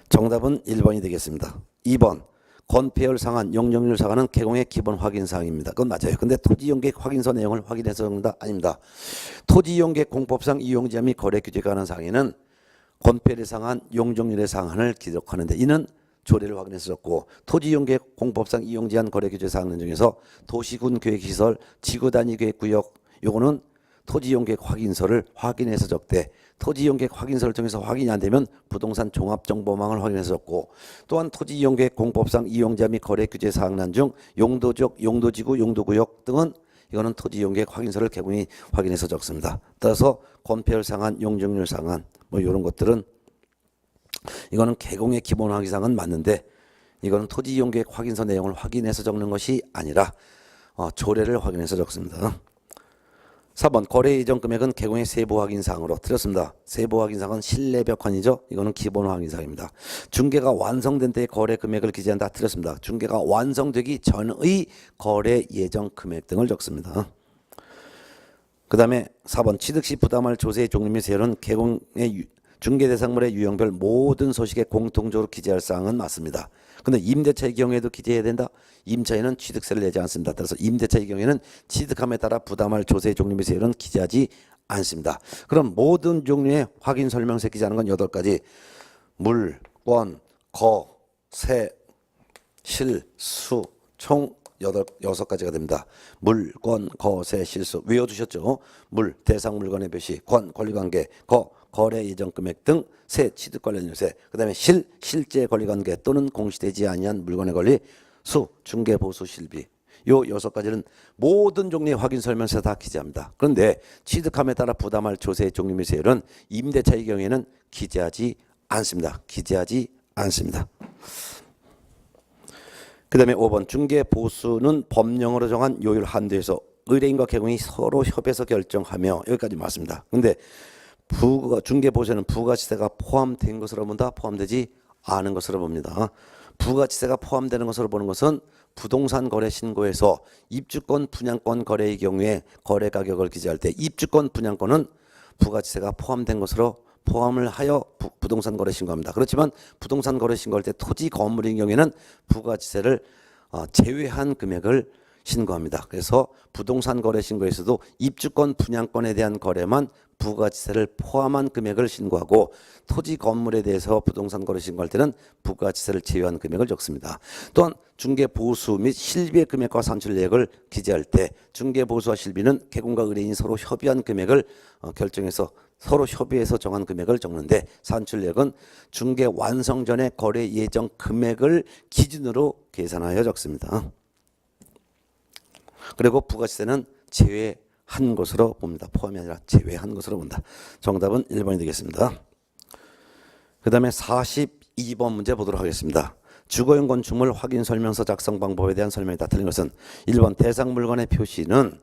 정답은 1번이 되겠습니다. 2번 건폐율 상한, 용적률 상한은 개공의 기본 확인사항입니다. 그건 맞아요. 근데 토지용객 확인서 내용을 확인해서 적는다? 아닙니다. 토지용객 공법상 이용지역 및 거래 규제가 관한 사항에는 건폐율의 상한, 용적률의 상한을 기록하는데 이는 조례를 확인해서 적고 토지용객 공법상 이용제한 거래 규제 사항 중에서 도시군 계획시설, 지구단위 계획구역 요거는 토지용객 확인서를 확인해서 적되 토지용객 확인서를 통해서 확인이 안 되면 부동산 종합정보망을 확인해서 적고 또한 토지용객 공법상 이용자 및 거래 규제 사항란 중 용도지역, 용도지구, 용도구역 등은 이거는 토지용객 확인서를 개공이 확인해서 적습니다. 따라서 건폐율 상한, 용적률 상한 뭐 이런 것들은 이거는 개공의 기본 확인사항은 맞는데 이거는 토지용객 확인서 내용을 확인해서 적는 것이 아니라 조례를 확인해서 적습니다. 4번 거래 예정 금액은 개공의 세부 확인사항으로 틀렸습니다. 세부 확인사항은 실내 벽환이죠. 이거는 기본 확인사항입니다. 중개가 완성된 때의 거래 금액을 기재한다. 틀렸습니다. 중개가 완성되기 전의 거래 예정 금액 등을 적습니다. 그 다음에 4번 취득 시 부담할 조세의 종류 및 세율은 개공의 중개대상물의 유형별 모든 소식에 공통적으로 기재할 사항은 맞습니다. 근데 임대차의 경우에도 기재해야 된다? 임차인은 취득세를 내지 않습니다. 따라서 임대차의 경우에는 취득함에 따라 부담할 조세의 종류 및 세율은 기재하지 않습니다. 그럼 모든 종류의 확인 설명서에 기재하는 건 8가지. 물, 권, 거, 세, 실, 수, 총 6가지가 됩니다. 물, 권, 거, 세, 실, 수 외워두셨죠? 물, 대상 물건의 표시, 권, 권리관계, 거, 거래 예정 금액 등 세, 취득 관련 요세, 그 다음에 실제 권리관계 또는 공시되지 아니한 물건의 권리, 수, 중개 보수 실비. 요 6가지는 모든 종류의 확인 설명서에 다 기재합니다. 그런데 취득함에 따라 부담할 조세의 종류 및 세율은 임대차의 경우에는 기재하지 않습니다. 기재하지 않습니다. 그 다음에 5번 중개 보수는 법령으로 정한 요율 한도에서 의뢰인과 개공이 서로 협의해서 결정하며 여기까지 맞습니다. 근데 중개 보수에는 부가치세가 포함된 것으로 본다? 포함되지 않은 것으로 봅니다. 부가치세가 포함되는 것으로 보는 것은 부동산 거래 신고에서 입주권 분양권 거래의 경우에 거래 가격을 기재할 때 입주권 분양권은 부가치세가 포함된 것으로 포함을 하여 부동산 거래 신고합니다. 그렇지만 부동산 거래 신고할 때 토지 건물인 경우에는 부가치세를 제외한 금액을 신고합니다. 그래서 부동산 거래 신고에서도 입주권 분양권에 대한 거래만 부가치세를 포함한 금액을 신고하고 토지 건물에 대해서 부동산 거래 신고할 때는 부가치세를 제외한 금액을 적습니다. 또한 중개 보수 및 실비의 금액과 산출 내역을 기재할 때 중개 보수와 실비는 개공과 의뢰인이 서로 협의한 금액을 결정해서 서로 협의해서 정한 금액을 적는데 산출 내역은 중개 완성 전에 거래 예정 금액을 기준으로 계산하여 적습니다. 그리고 부가치세는 제외한 것으로 봅니다. 포함이 아니라 제외한 것으로 본다. 정답은 1번이 되겠습니다. 그 다음에 42번 문제 보도록 하겠습니다. 주거용 건축물 확인 설명서 작성 방법에 대한 설명이다. 틀린 것은 1번 대상 물건의 표시는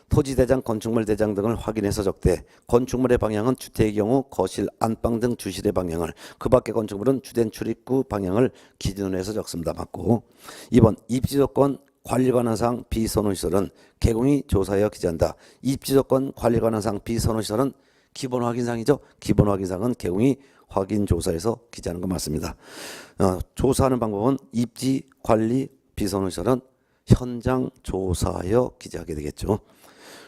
토지 대장, 건축물 대장 등을 확인해서 적되 건축물의 방향은 주택의 경우 거실, 안방 등 주실의 방향을 그 밖의 건축물은 주된 출입구 방향을 기준으로 해서 적습니다. 맞고 2번 입지조건 관리 관한 사항 비선호시설은 개공이 조사하여 기재한다. 입지조건 관리 관한 사항 비선호시설은 기본 확인사항이죠. 기본 확인사항은 개공이 확인 조사해서 기재하는 거 맞습니다. 조사하는 방법은 입지 관리 비선호시설은 현장 조사하여 기재하게 되겠죠.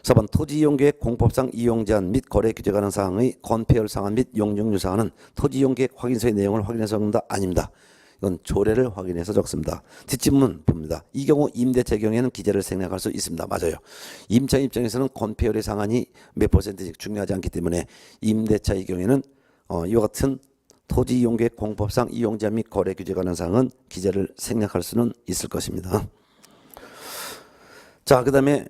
4번 토지이용계획 공법상 이용 제한 및 거래 규제 관한 사항의 건폐율 상한 및 용적률 사항은 토지이용계획 확인서의 내용을 확인해서 적는다. 아닙니다. 이건 조례를 확인해서 적습니다. 뒷집문 봅니다. 이 경우 임대차의 경우에는 기재를 생략할 수 있습니다. 맞아요. 임차 입장에서는 건폐율의 상한이 몇 %씩 중요하지 않기 때문에 임대차의 경우에는 이와 같은 토지이용계획 공법상 이용 제한 및 거래 규제 관한 사항은 기재를 생략할 수는 있을 것입니다. 자, 그 다음에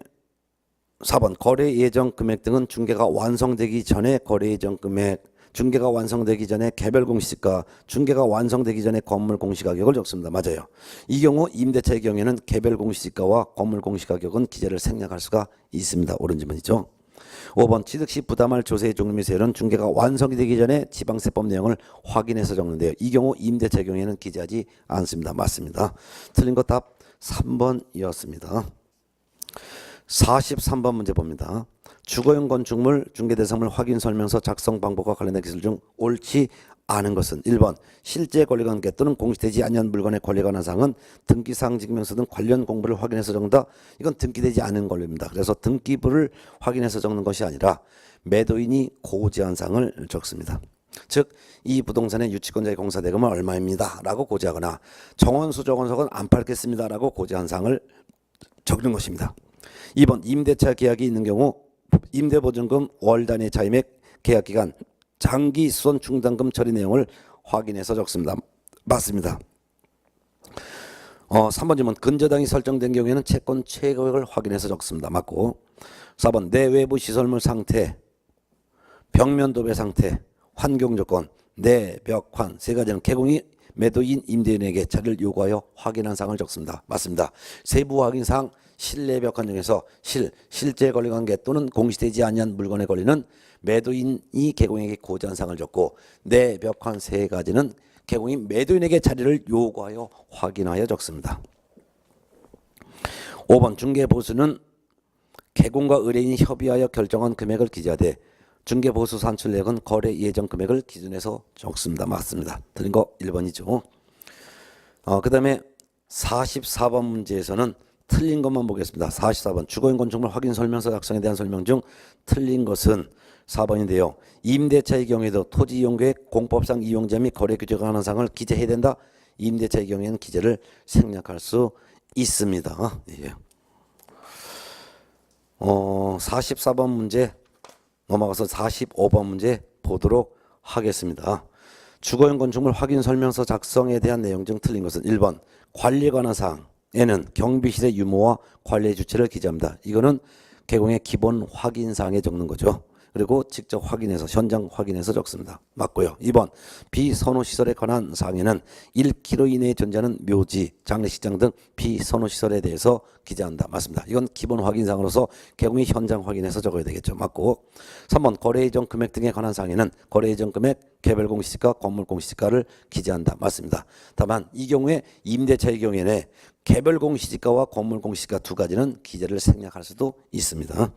4번 거래 예정 금액 등은 중개가 완성되기 전에 거래 예정 금액, 중개가 완성되기 전에 개별 공시지가, 중개가 완성되기 전에 건물 공시가격을 적습니다. 맞아요. 이 경우 임대차의 경우에는 개별 공시지가와 건물 공시가격은 기재를 생략할 수가 있습니다. 옳은 질문이죠. 5번 취득 시 부담할 조세의 종류 및 세율은 중개가 완성이 되기 전에 지방세법 내용을 확인해서 적는데요. 이 경우 임대차의 경우에는 기재하지 않습니다. 맞습니다. 틀린 거 답 3번이었습니다. 43번 문제 봅니다. 주거용 건축물 중개대상물 확인 설명서 작성 방법과 관련된 기술 중 옳지 않은 것은 1번 실제 권리관계 또는 공시되지 않은 물건의 권리에 관한 사항은 등기사항 증명서 등 관련 공부를 확인해서 적는다. 이건 등기되지 않은 권리입니다. 그래서 등기부를 확인해서 적는 것이 아니라 매도인이 고지한 사항을 적습니다. 즉 이 부동산의 유치권자의 공사대금은 얼마입니다 라고 고지하거나 정원수 정원석은 안 팔겠습니다 라고 고지한 사항을 적는 것입니다. 2번 임대차 계약이 있는 경우 임대보증금 월 단위 차임액 계약기간 장기 수선 중단금 처리 내용을 확인해서 적습니다. 맞습니다. 3번 질문 근저당이 설정된 경우에는 채권 최고액을 확인해서 적습니다. 맞고 4번 내외부 시설물 상태, 벽면 도배 상태, 환경 조건, 내벽환 세 가지는 개공이 매도인 임대인에게 자료를 요구하여 확인한 사항을 적습니다. 맞습니다. 세부 확인 사항 실내 벽환 중에서 실제 권리관계 또는 공시되지 않은 물건의 권리는 매도인이 개공에게 고지한 사항을 적고 내벽환 세 가지는 개공이 매도인에게 자료를 요구하여 확인하여 적습니다. 5번 중개보수는 개공과 의뢰인이 협의하여 결정한 금액을 기재하되 중개보수 산출액은 거래 예정 금액을 기준해서 적습니다. 맞습니다. 틀린 거 1번이죠. 그 다음에 44번 문제에서는 틀린 것만 보겠습니다. 44번 주거용 건축물 확인 설명서 작성에 대한 설명 중 틀린 것은 4번인데요. 임대차의 경우에도 토지 이용계획 공법상 이용자 및 거래 규제가 관한 사항을 기재해야 된다. 임대차의 경우에는 기재를 생략할 수 있습니다. 예. 44번 문제 넘어가서 45번 문제 보도록 하겠습니다. 주거용 건축물 확인 설명서 작성에 대한 내용 중 틀린 것은 1번 관리에 관한 사항에는 경비실의 유무와 관리의 주체를 기재합니다. 이거는 개공의 기본 확인 사항에 적는 거죠. 그리고 직접 확인해서 현장 확인해서 적습니다. 맞고요. 2번 비선호시설에 관한 사항에는 1km 이내에 존재하는 묘지, 장례식장 등 비선호시설에 대해서 기재한다. 맞습니다. 이건 기본 확인사항으로서 개공이 현장 확인해서 적어야 되겠죠. 맞고 3번 거래 예정 금액 등에 관한 사항에는 거래 예정 금액, 개별 공시지가, 건물 공시지가를 기재한다. 맞습니다. 다만 이 경우에 임대차의 경우에는 개별 공시지가와 건물 공시지가 두 가지는 기재를 생략할 수도 있습니다.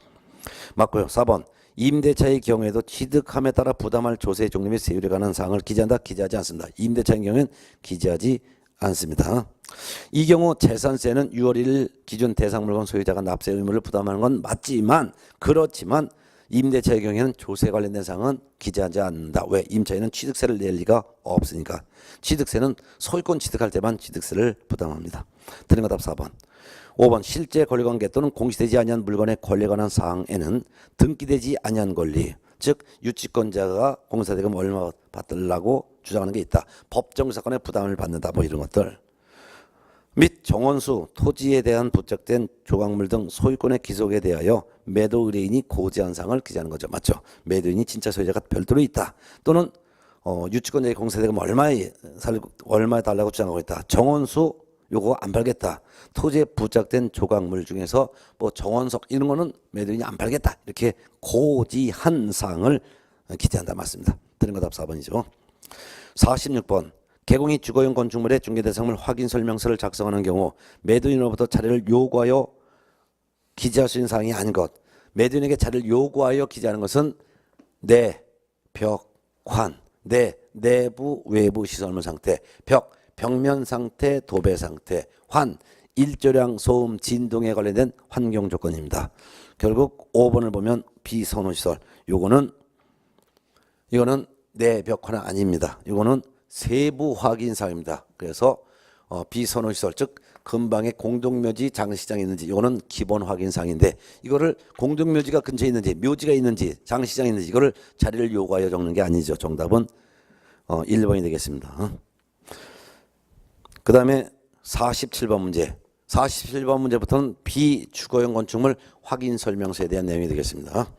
맞고요. 4번 임대차의 경우에도 취득함에 따라 부담할 조세 종류 및 세율에 관한 사항을 기재한다. 기재하지 않습니다. 임대차의 경우에는 기재하지 않습니다. 이 경우 재산세는 6월 1일 기준 대상 물건 소유자가 납세 의무를 부담하는 건 맞지만 그렇지만 임대차의 경우에는 조세 관련된 사항은 기재하지 않는다. 왜? 임차인은 취득세를 낼 리가 없으니까. 취득세는 소유권 취득할 때만 취득세를 부담합니다. 틀린 거 답 4번. 5번 실제 권리관계 또는 공시되지 아니한 물건의 권리에 관한 사항에는 등기되지 아니한 권리, 즉 유치권자가 공사대금 얼마 받으려고 주장하는 게 있다. 법정 사건에 부담을 받는다. 뭐 이런 것들. 및 정원수, 토지에 대한 부착된 조각물 등 소유권의 기속에 대하여 매도 의뢰인이 고지한 사항을 기재하는 거죠. 맞죠? 매도인이 진짜 소유자가 별도로 있다. 또는 유치권자의 공사대금 얼마에 달라고 주장하고 있다. 정원수 요거 안 팔겠다. 토지에 부착된 조각물 중에서 뭐 정원석 이런 거는 매도인이 안 팔겠다. 이렇게 고지한 사항을 기재한다. 맞습니다. 드린 거 답 4번이죠. 46번 개공이 주거용 건축물의 중개대상물 확인 설명서를 작성하는 경우 매도인으로부터 자료를 요구하여 기재할 수 있는 사항이 아닌 것. 매도인에게 자료를 요구하여 기재하는 것은 내, 벽, 환, 내부 외부 시설물 상태, 벽면 상태, 도배 상태, 환 일조량, 소음, 진동에 관련된 환경 조건입니다. 결국 5번을 보면 비선호시설. 이거는 내벽화는 아닙니다. 이거는 세부 확인사항입니다. 그래서 비선호시설, 즉 근방에 공동묘지, 장시장이 있는지 이거는 기본 확인사항인데, 이거를 공동묘지가 근처에 있는지, 묘지가 있는지, 장시장이 있는지 이거를 자리를 요구하여 적는 게 아니죠. 정답은 1번이 되겠습니다. 그 다음에 47번 문제. 47번 문제부터는 비주거용 건축물 확인 설명서에 대한 내용이 되겠습니다.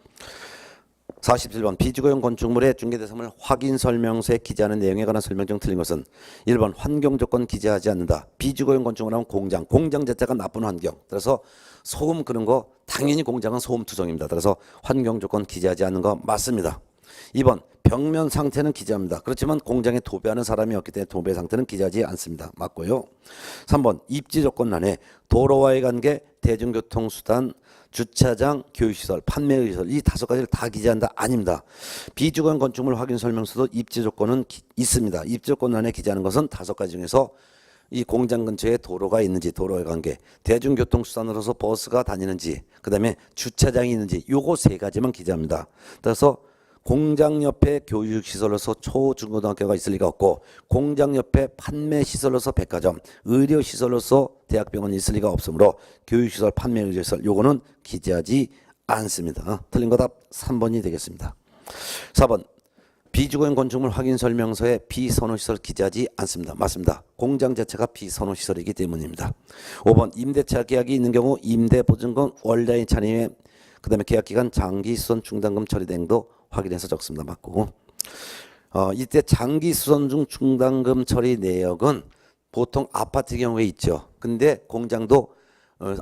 47번 비주거용 건축물의 중개대상물 확인 설명서에 기재하는 내용에 관한 설명 중 틀린 것은 1번 환경조건 기재하지 않는다. 비주거용 건축물 하면 공장 자체가 나쁜 환경. 따라서 소음 그런 거 당연히 공장은 소음 투성입니다. 따라서 환경조건 기재하지 않는 거 맞습니다. 2번 벽면 상태는 기재합니다. 그렇지만 공장에 도배하는 사람이 없기 때문에 도배 상태는 기재하지 않습니다. 맞고요. 3번 입지 조건란에 도로와의 관계, 대중교통수단, 주차장, 교육시설, 판매시설 이 5가지를 다 기재한다? 아닙니다. 비주거용 건축물 확인 설명서도 입지 조건은 있습니다. 입지 조건란에 기재하는 것은 5가지 중에서 이 공장 근처에 도로가 있는지, 도로의 관계, 대중교통수단으로서 버스가 다니는지, 그 다음에 주차장이 있는지 요거 3가지만 기재합니다. 따라서 공장 옆에 교육시설로서 초, 중고등학교가 있을 리가 없고, 공장 옆에 판매시설로서 백화점, 의료시설로서 대학병원이 있을 리가 없으므로 교육시설, 판매의료시설 요거는 기재하지 않습니다. 틀린 거 답 3번이 되겠습니다. 4번 비주거용 건축물 확인 설명서에 비선호시설 기재하지 않습니다. 맞습니다. 공장 자체가 비선호시설이기 때문입니다. 5번 임대차 계약이 있는 경우 임대보증금, 원자인 차림에 그 다음에 계약기간, 장기수선 중단금 처리된 도 확인해서 적습니다. 맞고, 이때 장기수선 중 중단금 처리 내역은 보통 아파트 경우에 있죠. 근데 공장도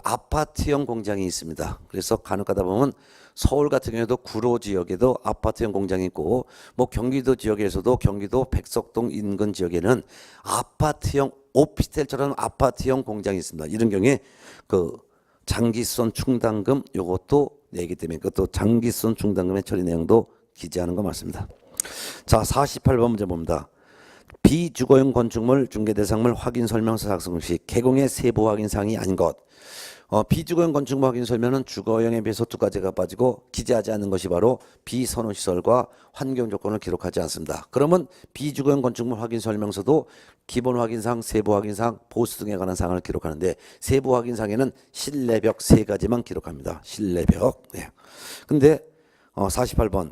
아파트형 공장이 있습니다. 그래서 간혹 가다 보면 서울 같은 경우에도 구로 지역에도 아파트형 공장이 있고, 뭐 경기도 지역에서도 경기도 백석동 인근 지역에는 아파트형 오피스텔처럼 아파트형 공장이 있습니다. 이런 경우에 그 장기수선 충당금 요것도 내기 때문에 그것도 장기수선 충당금의 처리 내용도 기재하는 거 맞습니다. 자, 48번 문제 봅니다. 비주거용 건축물 중개대상물 확인 설명서 작성 시 개공의 세부 확인 사항이 아닌 것. 비주거용 건축물 확인 설명은 주거용에 비해서 2가지가 빠지고 기재하지 않는 것이 바로 비선호시설과 환경 조건을 기록하지 않습니다. 그러면 비주거용 건축물 확인 설명서도 기본 확인사항, 세부 확인사항, 보수 등에 관한 사항을 기록하는데, 세부 확인사항에는 실내벽 3가지만 기록합니다. 실내벽. 네. 근데 48번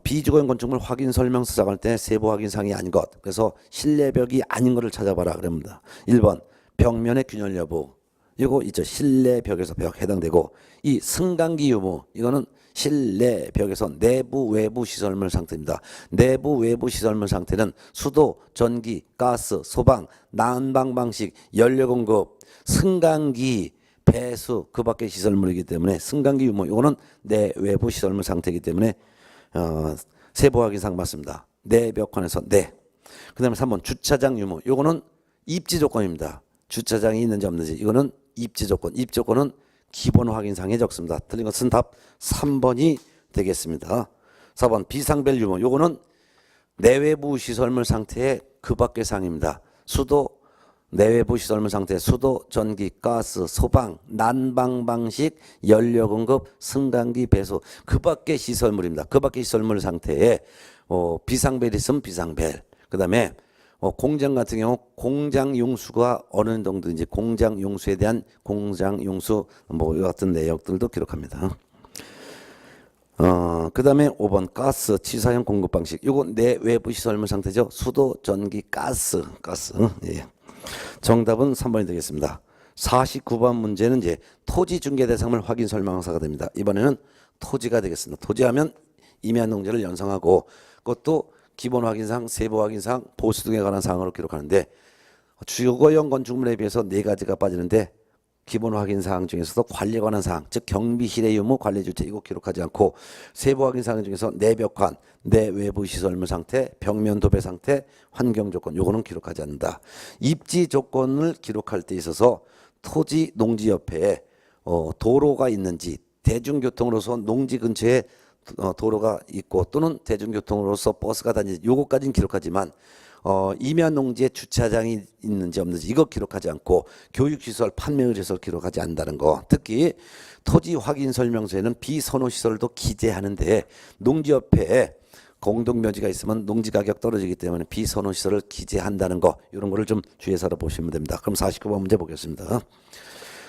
비주거용 건축물 확인 설명서 작성할 때 세부 확인사항이 아닌 것. 그래서 실내벽이 아닌 것을 찾아봐라 그럽니다. 1번 벽면의 균열 여부. 이거 있죠. 실내벽에서 벽 해당되고, 이 승강기 유무 이거는 실내벽에서 내부 외부 시설물 상태입니다. 내부 외부 시설물 상태는 수도, 전기, 가스, 소방, 난방 방식, 연료 공급, 승강기, 배수 그 밖의 시설물이기 때문에 승강기 유무 이거는 내 외부 시설물 상태이기 때문에 세부 확인사항 맞습니다. 내벽관에서 네. 그 다음에 3번 주차장 유무 이거는 입지 조건입니다. 주차장이 있는지 없는지 이거는 입지 조건. 입지 조건은 기본 확인사항에 적습니다. 틀린 것은 답 3번이 되겠습니다. 4번 비상벨 유무 요거는 내외부 시설물 상태의 그 밖의 사항입니다. 수도, 내외부 시설물 상태, 수도, 전기, 가스, 소방, 난방 방식, 연료 공급, 승강기, 배수 그 밖의 시설물입니다. 그 밖의 시설물 상태에 비상벨이 있으면 비상벨. 그 다음에 공장 같은 경우 공장 용수가 어느 정도인지 공장 용수에 대한 공장 용수 뭐 같은 내역들도 기록합니다. 그 다음에 5번 가스 치사형 공급 방식 이거 내외부 시설물 상태죠. 수도, 전기, 가스. 예. 정답은 3번이 되겠습니다. 49번 문제는 이제 토지 중개 대상물 확인 설명서가 됩니다. 이번에는 토지가 되겠습니다. 토지하면 임야한 농지를 연상하고 그것도 기본 확인사항, 세부 확인사항, 보수 등에 관한 사항으로 기록하는데, 주거용 건축물에 비해서 4가지가 빠지는데 기본 확인사항 중에서도 관리에 관한 사항, 즉 경비실의 유무, 관리주체 이거 기록하지 않고, 세부 확인사항 중에서 내벽관, 내외부 시설물 상태, 벽면 도배 상태, 환경 조건 요거는 기록하지 않는다. 입지 조건을 기록할 때 있어서 토지 농지 옆에 도로가 있는지, 대중교통으로서 농지 근처에 도로가 있고 또는 대중교통으로서 버스가 다니지 요거까지는 기록하지만 임야 농지에 주차장이 있는지 없는지 이거 기록하지 않고 교육시설, 판매의료시설 기록하지 않는다는 거. 특히 토지 확인 설명서에는 비선호시설도 기재하는데 농지 옆에 공동묘지가 있으면 농지 가격 떨어지기 때문에 비선호시설을 기재한다는 거, 이런 거를 좀 주의해서 알아보시면 됩니다. 그럼 49번 문제 보겠습니다.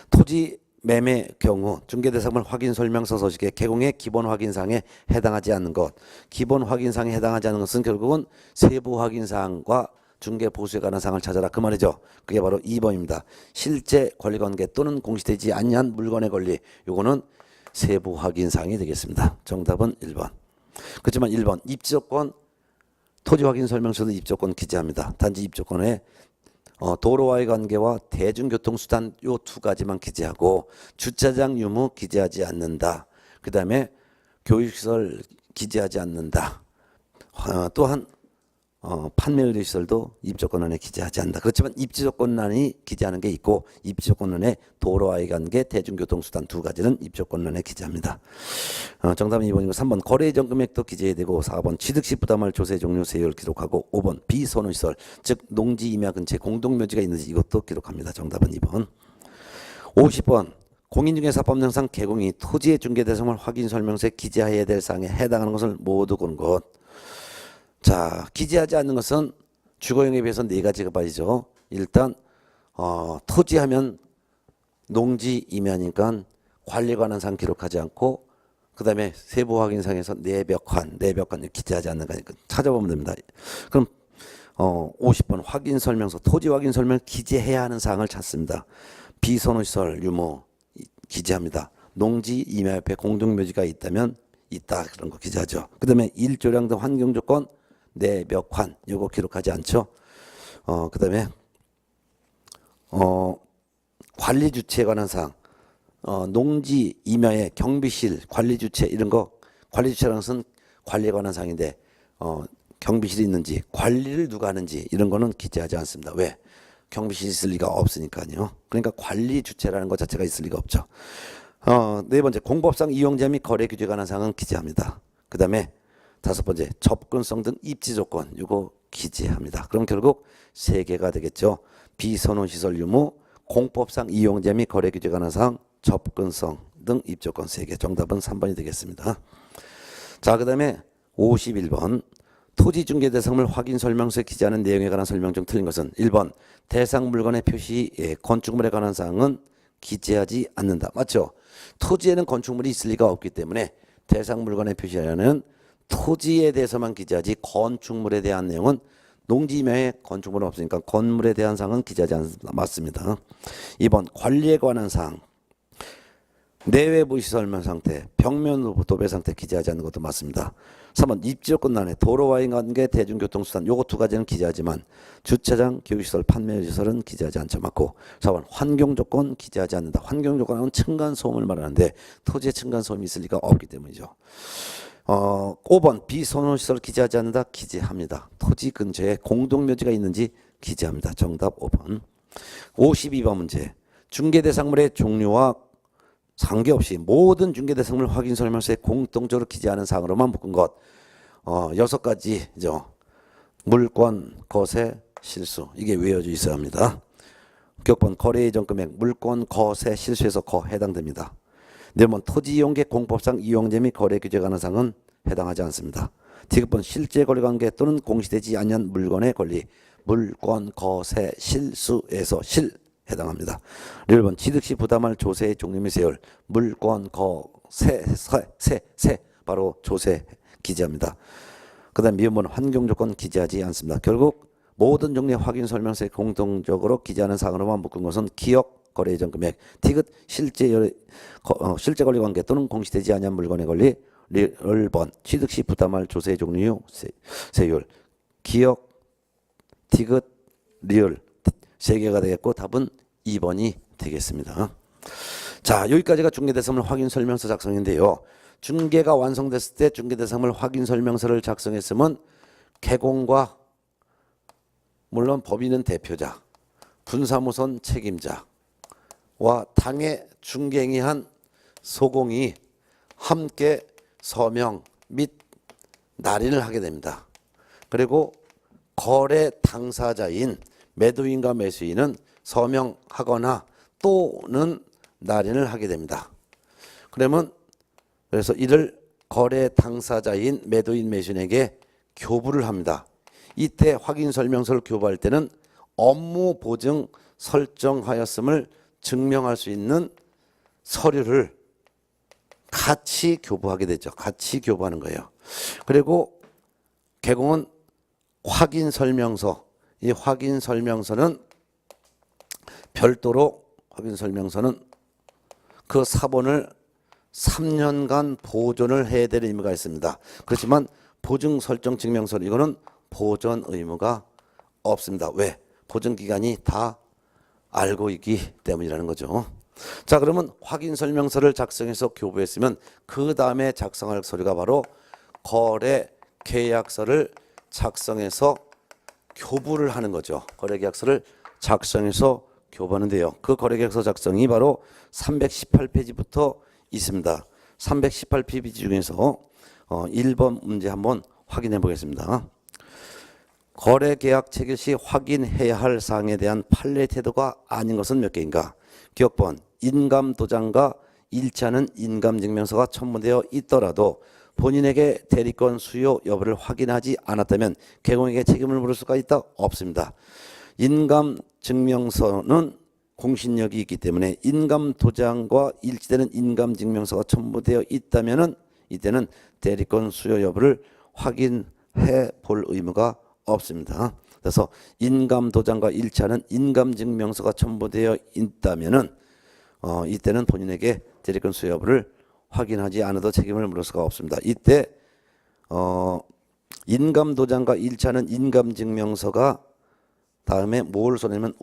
토지 매매 경우 중개대상물 확인 설명서 서식의 개공의 기본 확인사항에 해당하지 않는 것. 기본 확인사항에 해당하지 않는 것은 결국은 세부 확인사항과 중개 보수에 관한 사항을 찾아라, 그 말이죠. 그게 바로 2번입니다. 실제 권리관계 또는 공시되지 아니한 물건의 권리. 요거는 세부 확인사항이 되겠습니다. 정답은 1번. 그렇지만 1번 입지조건, 토지 확인 설명서도 입지조건 기재합니다. 단지 입지조건에 도로와의 관계와 대중교통수단 요 두 가지만 기재하고 주차장 유무 기재하지 않는다. 그 다음에 교육시설 기재하지 않는다. 또한 판매의료시설도 입지조건란에 기재하지 않는다. 그렇지만 입지조건란이 기재하는 게 있고 입지조건란에 도로와의 관계, 대중교통수단 두 가지는 입지조건란에 기재합니다. 정답은 2번이고 3번 거래 예정 금액도 기재해야 되고 4번 취득시 부담할 조세 종류 세율 기록하고 5번 비선호시설 즉 농지 임야 근처에 공동묘지가 있는지 이것도 기록합니다. 정답은 2번. 50번 공인중개사법령상 개공이 토지의 중개대상물 확인 설명서에 기재해야 될 사항에 해당하는 것을 모두 고른 것. 자, 기재하지 않는 것은 주거용에 비해서 네 가지가 빠지죠. 일단 토지하면 농지 임야니까 관리에 관한 사항 기록하지 않고, 그 다음에 세부 확인상에서 내벽환 기재하지 않는 거니까 찾아보면 됩니다. 그럼 50번 확인 설명서, 토지 확인 설명 기재해야 하는 사항을 찾습니다. 비선호시설 유무 기재합니다. 농지 임야 옆에 공동묘지가 있다면 있다, 그런 거 기재하죠. 그 다음에 일조량 등 환경조건, 내벽환 요거 기록하지 않죠. 그 다음에 관리 주체에 관한 사항, 농지 임야의 경비실, 관리 주체 이런 거, 관리 주체라는 것은 관리에 관한 사항인데 경비실이 있는지, 관리를 누가 하는지 이런 거는 기재하지 않습니다. 왜? 경비실이 있을 리가 없으니까요. 그러니까 관리 주체라는 것 자체가 있을 리가 없죠. 네 번째 공법상 이용자 및 거래 규제에 관한 사항은 기재합니다. 그 다음에 다섯 번째 접근성 등 입지 조건 이거 기재합니다. 그럼 결국 세 개가 되겠죠. 비선호시설 유무, 공법상 이용자 및 거래 규제에 관한 사항, 접근성 등 입지 조건 세 개. 정답은 3번이 되겠습니다. 자, 그 다음에 51번 토지중개대상물 확인 설명서에 기재하는 내용에 관한 설명 중 틀린 것은 1번 대상 물건의 표시, 건축물에 관한 사항은 기재하지 않는다. 맞죠? 토지에는 건축물이 있을 리가 없기 때문에 대상 물건의 표시하는 토지에 대해서만 기재하지 건축물에 대한 내용은 농지 임야에 건축물은 없으니까 건물에 대한 사항은 기재하지 않습니다. 맞습니다. 2번 관리에 관한 사항, 내외부 시설면 상태, 벽면 도배 상태 기재하지 않는 것도 맞습니다. 3번 입지조건란에 도로와의 관계, 대중교통수단 요거 두 가지는 기재하지만 주차장, 교육시설, 판매시설은 기재하지 않죠. 맞고 4번 환경조건 기재하지 않는다. 환경조건은 층간소음을 말하는데 토지에 층간소음이 있을 리가 없기 때문이죠. 5번 비선호시설 기재하지 않는다. 기재합니다. 토지 근처에 공동묘지가 있는지 기재합니다. 정답 5번. 52번 문제 중개대상물의 종류와 상관없이 모든 중개대상물 확인 설명서에 공통적으로 기재하는 사항으로만 묶은 것 6가지죠. 물권, 거세, 실수 이게 외워져 있어야 합니다. 격번 거래 예정 금액 물권, 거세, 실수에서 거 해당됩니다. 네번 토지 이용계 공법상 이용제 및 거래 규제에 관한 사항은 해당하지 않습니다. 디귿번 실제 거래 관계 또는 공시되지 않은 물건의 권리 물권, 거세, 실수에서 실 해당합니다. 1번 취득시 부담할 조세의 종류 및 세율 물권, 거세, 세 바로 조세 기재합니다. 그 다음 미음은 환경조건 기재하지 않습니다. 결국 모든 종류의 확인 설명서에 공통적으로 기재하는 사항으로만 묶은 것은 기억, 거래 예정 금액, 디귿 실제 권리 관계 또는 공시되지 않은 물건의 권리 1번 취득시 부담할 조세의 종류 세율 기억, 디귿, 리을 세 개가 되겠고 답은 2번이 되겠습니다. 자, 여기까지가 중개대상물 확인 설명서 작성인데요. 중개가 완성됐을 때 중개대상물 확인 설명서를 작성했으면 개공과 물론 법인은 대표자, 분사무선 책임자와 당의 중개행위한 소공이 함께 서명 및 날인을 하게 됩니다. 그리고 거래 당사자인 매도인과 매수인은 서명하거나 또는 날인을 하게 됩니다. 그래서 이를 거래 당사자인 매도인 매수인에게 교부를 합니다. 이때 확인 설명서를 교부할 때는 업무 보증 설정하였음을 증명할 수 있는 서류를 같이 교부하게 되죠. 같이 교부하는 거예요. 그리고 개공은 확인 설명서, 이 확인 설명서는 별도로 그 사본을 3년간 보존을 해야 될 의무가 있습니다. 그렇지만 보증 설정 증명서 이거는 보존 의무가 없습니다. 왜? 보증 기간이 다 알고 있기 때문이라는 거죠. 자, 그러면 확인 설명서를 작성해서 교부했으면 그 다음에 작성할 서류가 바로 거래 계약서를 작성해서 교부를 하는 거죠. 거래 계약서를 작성해서 교부하는데요. 그 거래 계약서 작성이 바로 318페이지부터 있습니다. 318페이지 중에서 1번 문제 한번 확인해 보겠습니다. 거래 계약 체결 시 확인해야 할 사항에 대한 판례 태도가 아닌 것은 몇 개인가? 기억번 인감 도장과 일치 않은 인감 증명서가 첨부되어 있더라도 본인에게 대리권 수요 여부를 확인하지 않았다면 개공에게 책임을 물을 수가 있다? 없습니다. 인감 증명서는 공신력이 있기 때문에 인감 도장과 일치되는 인감 증명서가 첨부되어 있다면은 이때는 대리권 수요 여부를 확인해 볼 의무가 없습니다. 그래서 인감 도장과 일치하는 인감 증명서가 첨부되어 있다면은 이때는 본인에게 대리권 수요 여부를 확인하지 않아도 책임을 물을 수가 없습니다. 이때 인감 도장과 일치하는 인감 증명서가 다음에 뭘 써내면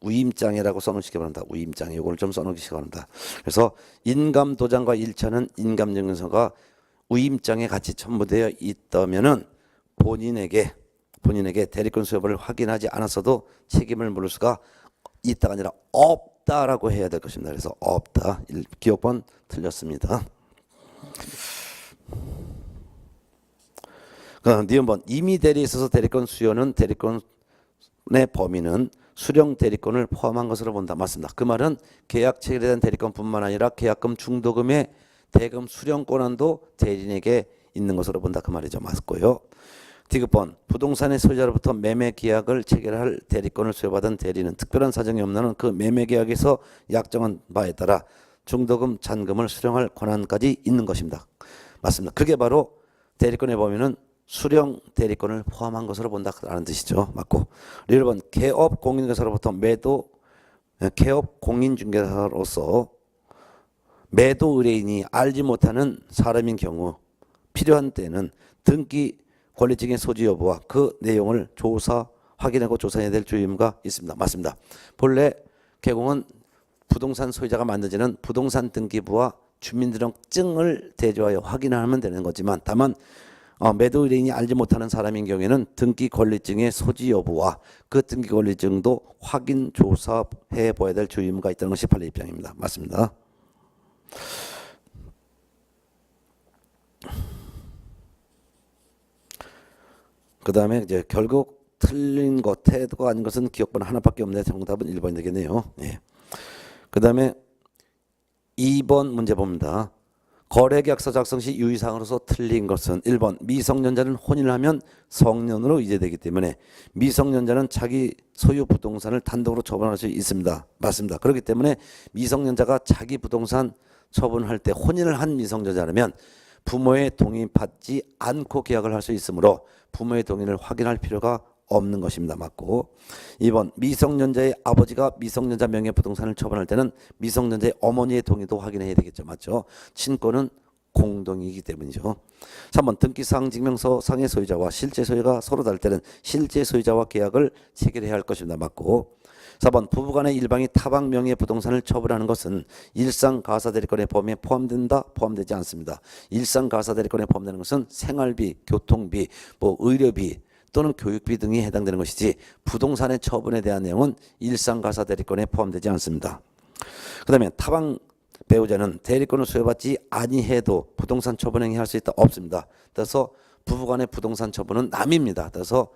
우임장애라고 써놓으시기 바랍니다. 우임장애 이걸 좀 써놓으시기 바랍니다. 그래서 인감 도장과 일치하는 인감 증명서가 우임장애 같이 첨부되어 있다면은 본인에게 대리권 수요를 확인하지 않았어도 책임을 물을 수가 있다가 아니라 없다라고 해야 될 것입니다. 그래서 없다. 기억번 틀렸습니다. 니은번 이미 대리에 있어서 대리권 수요는 대리권의 범위는 수령 대리권을 포함한 것으로 본다. 맞습니다. 그 말은 계약 체결에 대한 대리권뿐만 아니라 계약금 중도금의 대금 수령 권한도 대리인에게 있는 것으로 본다. 그 말이죠. 맞고요. 디귿번 부동산의 소유자로부터 매매 계약을 체결할 대리권을 수여받은 대리는 특별한 사정이 없는 한 그 매매 계약에서 약정한 바에 따라 중도금 잔금을 수령할 권한까지 있는 것입니다. 맞습니다. 그게 바로 대리권의 범위는 수령 대리권을 포함한 것으로 본다라는 뜻이죠. 맞고. 1번 개업 공인중개사로부터 개업 공인중개사로서 매도 의뢰인이 알지 못하는 사람인 경우 필요한 때는 등기 권리증의 소지 여부와 그 내용을 확인하고 조사해야 될 주의 의무가 있습니다. 맞습니다. 본래 개공은 부동산 소유자가 만들어지는 부동산 등기부와 주민등록증을 대조하여 확인하면 되는 거지만 다만 매도 의뢰인이 알지 못하는 사람인 경우에는 등기 권리증의 소지 여부와 그 등기 권리증도 확인 조사해 보아야 될 주의 의무가 있다는 것이 판례 입장입니다. 맞습니다. 그 다음에 이제 결국 틀린 것, 태도가 아닌 것은 기억번 하나밖에 없네. 정답은 1번이 되겠네요. 예. 그 다음에 2번 문제 봅니다. 거래계약서 작성 시 유의사항으로서 틀린 것은 1번 미성년자는 혼인을 하면 성년으로 이제되기 때문에 미성년자는 자기 소유 부동산을 단독으로 처분할 수 있습니다. 맞습니다. 그렇기 때문에 미성년자가 자기 부동산 처분할 때 혼인을 한 미성년자라면 부모의 동의 받지 않고 계약을 할 수 있으므로 부모의 동의를 확인할 필요가 없는 것입니다. 맞고. 2번 미성년자의 아버지가 미성년자 명의 부동산을 처분할 때는 미성년자의 어머니의 동의도 확인해야 되겠죠. 맞죠? 친권은 공동이기 때문이죠. 3번 등기사항 증명서 상의 소유자와 실제 소유가 서로 다를 때는 실제 소유자와 계약을 체결해야 할 것입니다. 맞고. 4번 부부간의 일방이 타방 명의의 부동산을 처분하는 것은 일상가사대리권의 범위에 포함된다? 포함되지 않습니다. 일상가사대리권에 포함되는 것은 생활비, 교통비, 의료비 또는 교육비 등이 해당되는 것이지 부동산의 처분에 대한 내용은 일상가사대리권에 포함되지 않습니다. 그 다음에 타방 배우자는 대리권을 수여받지 아니해도 부동산 처분 행위할 수 있다? 없습니다. 그래서 부부간의 부동산 처분은 남입니다. 그래서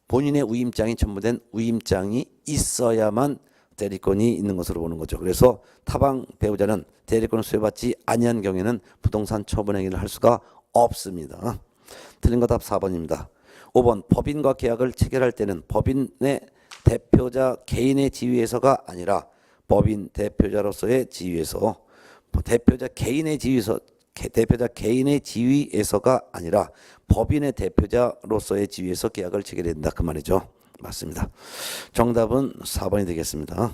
본인의 위임장이 첨부된 위임장이 있어야만 대리권이 있는 것으로 보는 거죠. 그래서 타방 배우자는 대리권을 수여받지 아니한 경우에는 부동산 처분 행위를 할 수가 없습니다. 틀린 거 답 4번입니다. 5번 법인과 계약을 체결할 때는 법인의 대표자 개인의 지위에서가 아니라 법인 대표자로서의 지위에서 대표자 개인의 지위에서가 아니라 법인의 대표자로서의 지위에서 계약을 체결해야 된다 그 말이죠. 맞습니다. 정답은 4번이 되겠습니다.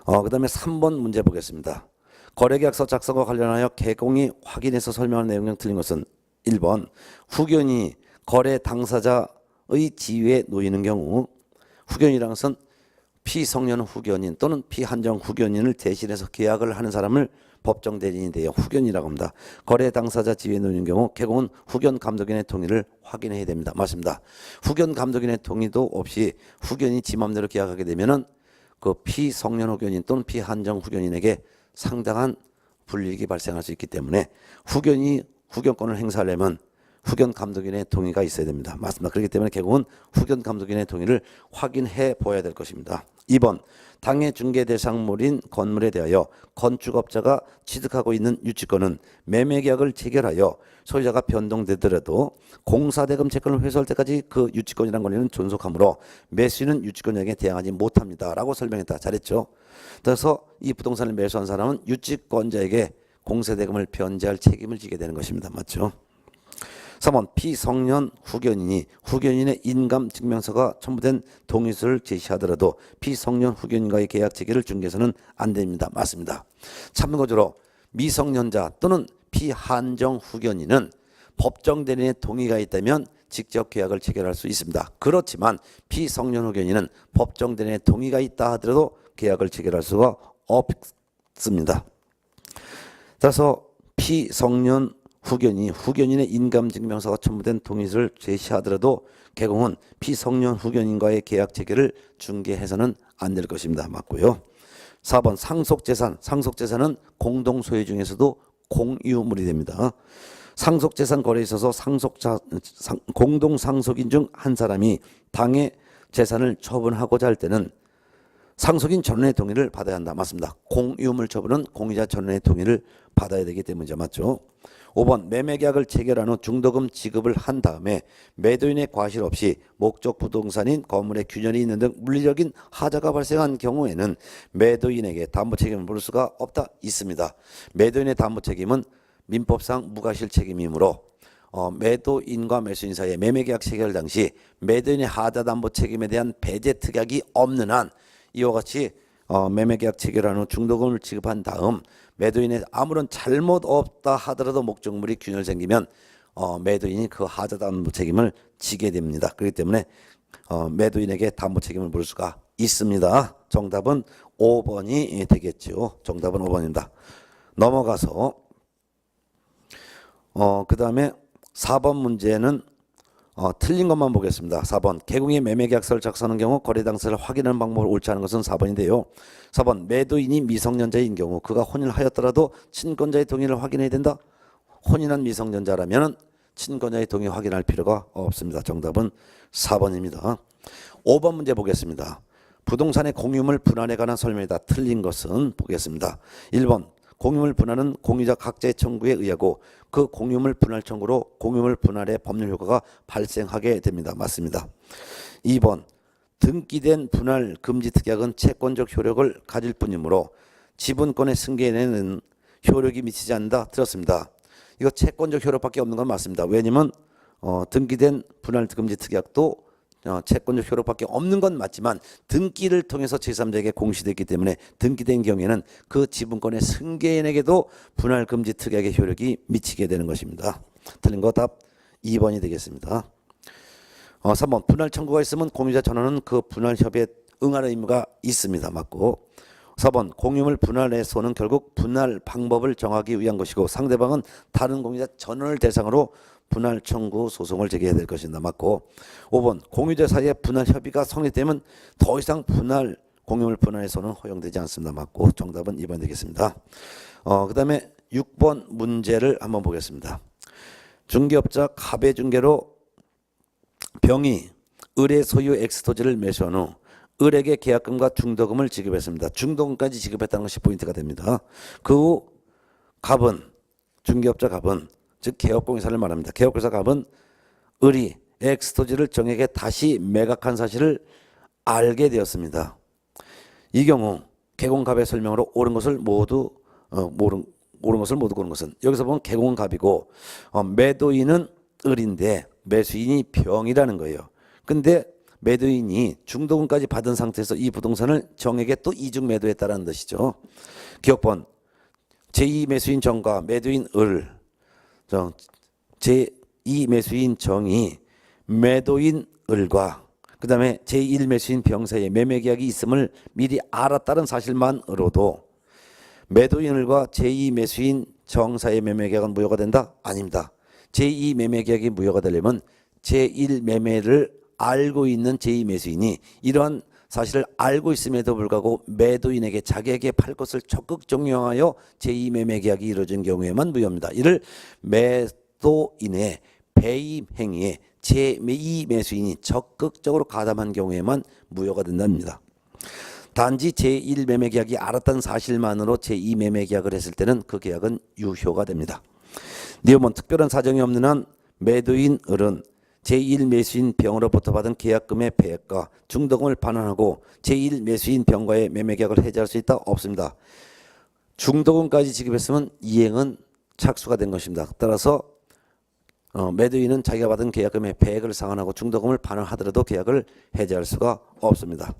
그 다음에 3번 문제 보겠습니다. 거래계약서 작성과 관련하여 개공이 확인해서 설명한 내용 중 틀린 것은 1번 후견이 거래 당사자의 지위에 놓이는 경우 후견이라는 것은 피성년 후견인 또는 피한정 후견인을 대신해서 계약을 하는 사람을 법정 대리인이 되어 후견이라고 합니다. 거래 당사자 지위에 놓이는 경우 개공은 후견 감독인의 동의를 확인해야 됩니다. 맞습니다. 후견 감독인의 동의도 없이 후견이 지 맘대로 계약하게 되면은 그 피성년 후견인 또는 피한정 후견인에게 상당한 불이익이 발생할 수 있기 때문에 후견이 후견권을 행사하려면 후견 감독인의 동의가 있어야 됩니다. 맞습니다. 그렇기 때문에 개공은 후견 감독인의 동의를 확인해 보아야 될 것입니다. 2번 당해 중개 대상물인 건물에 대하여 건축업자가 취득하고 있는 유치권은 매매계약을 체결하여 소유자가 변동되더라도 공사대금 채권을 회수할 때까지 그 유치권이라는 권리는 존속하므로 매수인은 유치권자에게 대항하지 못합니다 라고 설명했다. 잘했죠. 그래서 이 부동산을 매수한 사람은 유치권자에게 공사대금을 변제할 책임을 지게 되는 것입니다. 맞죠? 3번 피성년 후견인이 후견인의 인감증명서가 첨부된 동의서를 제시하더라도 피성년 후견인과의 계약 체결을 중개해서는 안 됩니다. 맞습니다. 참고적으로 미성년자 또는 피한정 후견인은 법정 대리인의 동의가 있다면 직접 계약을 체결할 수 있습니다. 그렇지만 피성년 후견인은 법정 대리인의 동의가 있다 하더라도 계약을 체결할 수가 없습니다. 따라서 피성년 후견인의 인감증명서가 첨부된 동의서를 제시하더라도 개공은 피성년 후견인과의 계약 체결을 중개해서는 안 될 것입니다. 맞고요. 4번 상속재산은 공동소유 중에서도 공유물이 됩니다. 상속재산 거래에 있어서 공동상속인 중 한 사람이 당의 재산을 처분하고자 할 때는 상속인 전원의 동의를 받아야 한다. 맞습니다. 공유물 처분은 공유자 전원의 동의를 받아야 되기 때문이죠. 맞죠? 5번 매매계약을 체결한 후 중도금 지급을 한 다음에 매도인의 과실 없이 목적 부동산인 건물에 균열이 있는 등 물리적인 하자가 발생한 경우에는 매도인에게 담보 책임을 물을 수가 없다. 있습니다. 매도인의 담보 책임은 민법상 무과실 책임이므로 매도인과 매수인 사이에 매매계약 체결 당시 매도인의 하자 담보 책임에 대한 배제 특약이 없는 한 이와 같이 매매계약 체결한 후 중도금을 지급한 다음 매도인의 아무런 잘못 없다 하더라도 목적물이 균열 생기면 매도인이 그 하자 담보 책임을 지게 됩니다. 그렇기 때문에 매도인에게 담보 책임을 물을 수가 있습니다. 정답은 5번이 되겠죠. 정답은 5번입니다. 넘어가서 그 다음에 4번 문제는 틀린 것만 보겠습니다. 4번 개공이 매매계약서를 작성하는 경우 거래 당사를 확인하는 방법을 옳지 않은 것은 4번인데요. 4번 매도인이 미성년자인 경우 그가 혼인을 하였더라도 친권자의 동의를 확인해야 된다. 혼인한 미성년자라면 친권자의 동의 확인할 필요가 없습니다. 정답은 4번입니다. 5번 문제 보겠습니다. 부동산의 공유물 분할에 관한 설명이다. 틀린 것은 보겠습니다. 1번 공유물 분할은 공유자 각자의 청구에 의하고 그 공유물 분할 청구로 공유물 분할의 법률 효과가 발생하게 됩니다. 맞습니다. 2번 등기된 분할 금지 특약은 채권적 효력을 가질 뿐이므로 지분권의 승계에는 효력이 미치지 않는다. 들었습니다. 이거 채권적 효력밖에 없는 건 맞습니다. 왜냐면 등기된 분할 금지 특약도 채권적 효력밖에 없는 건 맞지만 등기를 통해서 제3자에게 공시됐기 때문에 등기된 경우에는 그 지분권의 승계인에게도 분할 금지 특약의 효력이 미치게 되는 것입니다. 틀린 거 답 2번이 되겠습니다. 3번 분할 청구가 있으면 공유자 전원은 그 분할 협의에 응할 의무가 있습니다. 맞고 4번 공유물 분할에서는 결국 분할 방법을 정하기 위한 것이고 상대방은 다른 공유자 전원을 대상으로 분할 청구 소송을 제기해야 될 것입니다. 맞고 5번 공유자 사이에 분할 협의가 성립되면 더 이상 공유물 분할에서는 허용되지 않습니다. 맞고 정답은 2번 되겠습니다. 그 다음에 6번 문제를 한번 보겠습니다. 중개업자 갑의 중개로 병이 을의 소유 엑스토지를 매수한 후 을에게 계약금과 중도금을 지급했습니다. 중도금까지 지급했다는 것이 포인트가 됩니다. 그 후 갑은, 중개업자 갑은, 즉 개업공인사를 말합니다. 개업공인사 갑은 을이 엑스토지를 정에게 다시 매각한 사실을 알게 되었습니다. 이 경우 개공갑의 설명으로 옳은 것을 모두 고른 것은, 여기서 보면 개공은 갑이고 매도인은 을인데 매수인이 병이라는 거예요. 근데 매도인이 중도금까지 받은 상태에서 이 부동산을 정에게 또 이중 매도했다는 뜻이죠. 기억번 제2 매수인 정과 매도인 을, 제2 매수인 정이 매도인 을과 그 다음에 제1 매수인 병 사이에 매매계약이 있음을 미리 알았다는 사실만으로도 매도인 을과 제2 매수인 정 사이의 매매계약은 무효가 된다? 아닙니다. 제2 매매계약이 무효가 되려면 제1 매매를 알고 있는 제2 매수인이 이러한 사실을 알고 있음에도 불구하고 매도인에게 자기에게 팔 것을 적극 종용하여 제2 매매계약이 이루어진 경우에만 무효입니다. 이를 매도인의 배임 행위에 제2 매수인이 적극적으로 가담한 경우에만 무효가 된답니다. 단지 제1 매매계약이 알았다는 사실만으로 제2 매매계약을 했을 때는 그 계약은 유효가 됩니다. 니어몬 특별한 사정이 없는 한 매도인 을은 제1 매수인 병으로부터 받은 계약금의 배액과 중도금을 반환하고 제1 매수인 병과의 매매계약을 해지할 수 있다? 없습니다. 중도금까지 지급했으면 이행은 착수가 된 것입니다. 따라서 매도인은 자기가 받은 계약금의 배액을 상환하고 중도금을 반환하더라도 계약을 해지할 수가 없습니다.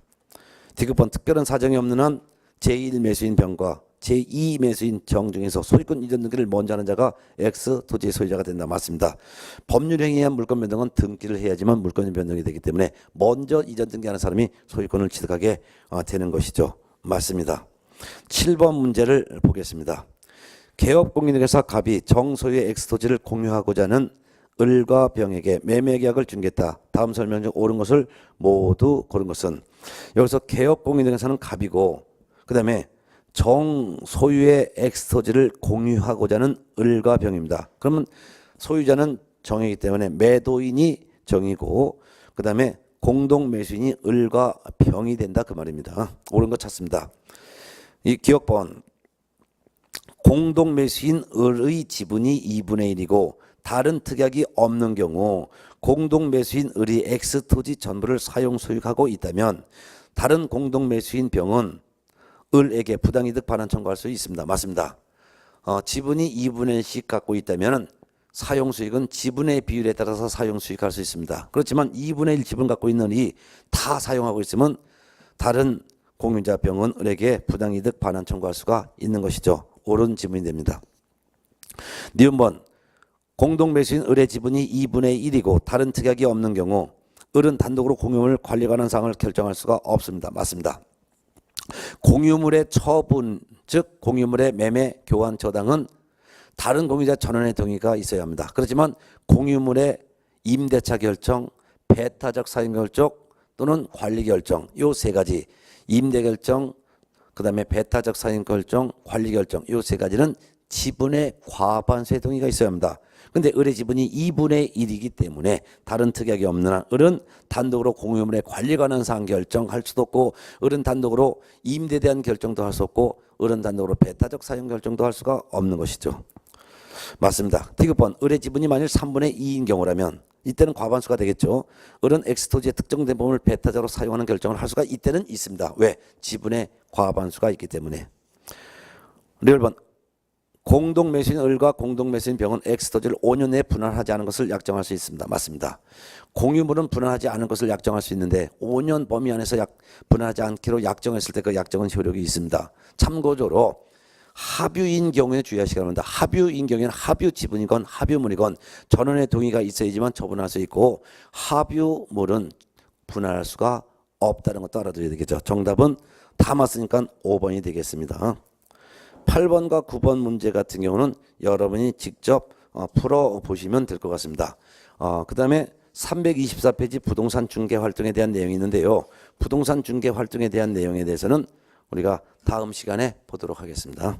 디귿번 특별한 사정이 없는 한 제1 매수인 병과 제2 매수인 정 중에서 소유권 이전 등기를 먼저 하는 자가 X 토지의 소유자가 된다. 맞습니다. 법률 행위에 의한 물권 변동은 등기를 해야지만 물권이 변동이 되기 때문에 먼저 이전 등기하는 사람이 소유권을 취득하게 되는 것이죠. 맞습니다. 7번 문제를 보겠습니다. 개업공인회사 갑이 정소유의 X 토지를 공유하고자 하는 을과 병에게 매매계약을 중개했다. 다음 설명 중 옳은 것을 모두 고른 것은, 여기서 개업공인회사는 갑이고 그 다음에 정소유의 X토지를 공유하고자 하는 을과 병입니다. 그러면 소유자는 정이기 때문에 매도인이 정이고 그 다음에 공동매수인이 을과 병이 된다 그 말입니다. 옳은 거 찾습니다. 이 기억번 공동매수인 을의 지분이 2분의 1이고 다른 특약이 없는 경우 공동매수인 을이 X토지 전부를 사용 소유하고 있다면 다른 공동매수인 병은 을에게 부당이득 반환 청구할 수 있습니다. 맞습니다. 지분이 2분의 1씩 갖고 있다면 사용수익은 지분의 비율에 따라서 사용수익할 수 있습니다. 그렇지만 2분의 1 지분 갖고 있는 을이 다 사용하고 있으면 다른 공유자 병은 을에게 부당이득 반환 청구할 수가 있는 것이죠. 옳은 지문이 됩니다. 니은번 공동매수인 을의 지분이 2분의 1이고 다른 특약이 없는 경우 을은 단독으로 공유물 관리 관한 사항을 결정할 수가 없습니다. 맞습니다. 공유물의 처분, 즉 공유물의 매매, 교환, 저당은 다른 공유자 전원의 동의가 있어야 합니다. 그렇지만 공유물의 임대차 결정, 배타적 사용 결정 또는 관리 결정, 요 세 가지, 임대 결정, 그 다음에 배타적 사용 결정, 관리 결정, 요 세 가지는 지분의 과반수의 동의가 있어야 합니다. 근데 을의 지분이 2분의 1이기 때문에 다른 특약이 없는 한 을은 단독으로 공유물의 관리에 관한 사항 결정할 수도 없고 을은 단독으로 임대에 대한 결정도 할 수 없고 을은 단독으로 배타적 사용 결정도 할 수가 없는 것이죠. 맞습니다. 디귿번 을의 지분이 만일 3분의 2인 경우라면 이때는 과반수가 되겠죠. 을은 X토지의 특정된 부분을 배타적으로 사용하는 결정을 할 수가 이때는 있습니다. 왜? 지분의 과반수가 있기 때문에. 리얼번 공동매수인 을과 공동매수인 병은 X토지를 5년 내에 분할하지 않은 것을 약정할 수 있습니다. 맞습니다. 공유물은 분할하지 않은 것을 약정할 수 있는데 5년 범위 안에서 분할하지 않기로 약정했을 때 그 약정은 효력이 있습니다. 참고적으로 합유인 경우에 주의하시기 바랍니다. 합유인 경우에는 합유 지분이건 합유물이건 전원의 동의가 있어야지만 처분할 수 있고 합유물은 분할할 수가 없다는 것도 알아둬야 되겠죠. 정답은 다 맞으니까 5번이 되겠습니다. 8번과 9번 문제 같은 경우는 여러분이 직접 풀어보시면 될 것 같습니다. 그 다음에 324페이지 부동산 중개 활동에 대한 내용이 있는데요. 부동산 중개 활동에 대한 내용에 대해서는 우리가 다음 시간에 보도록 하겠습니다.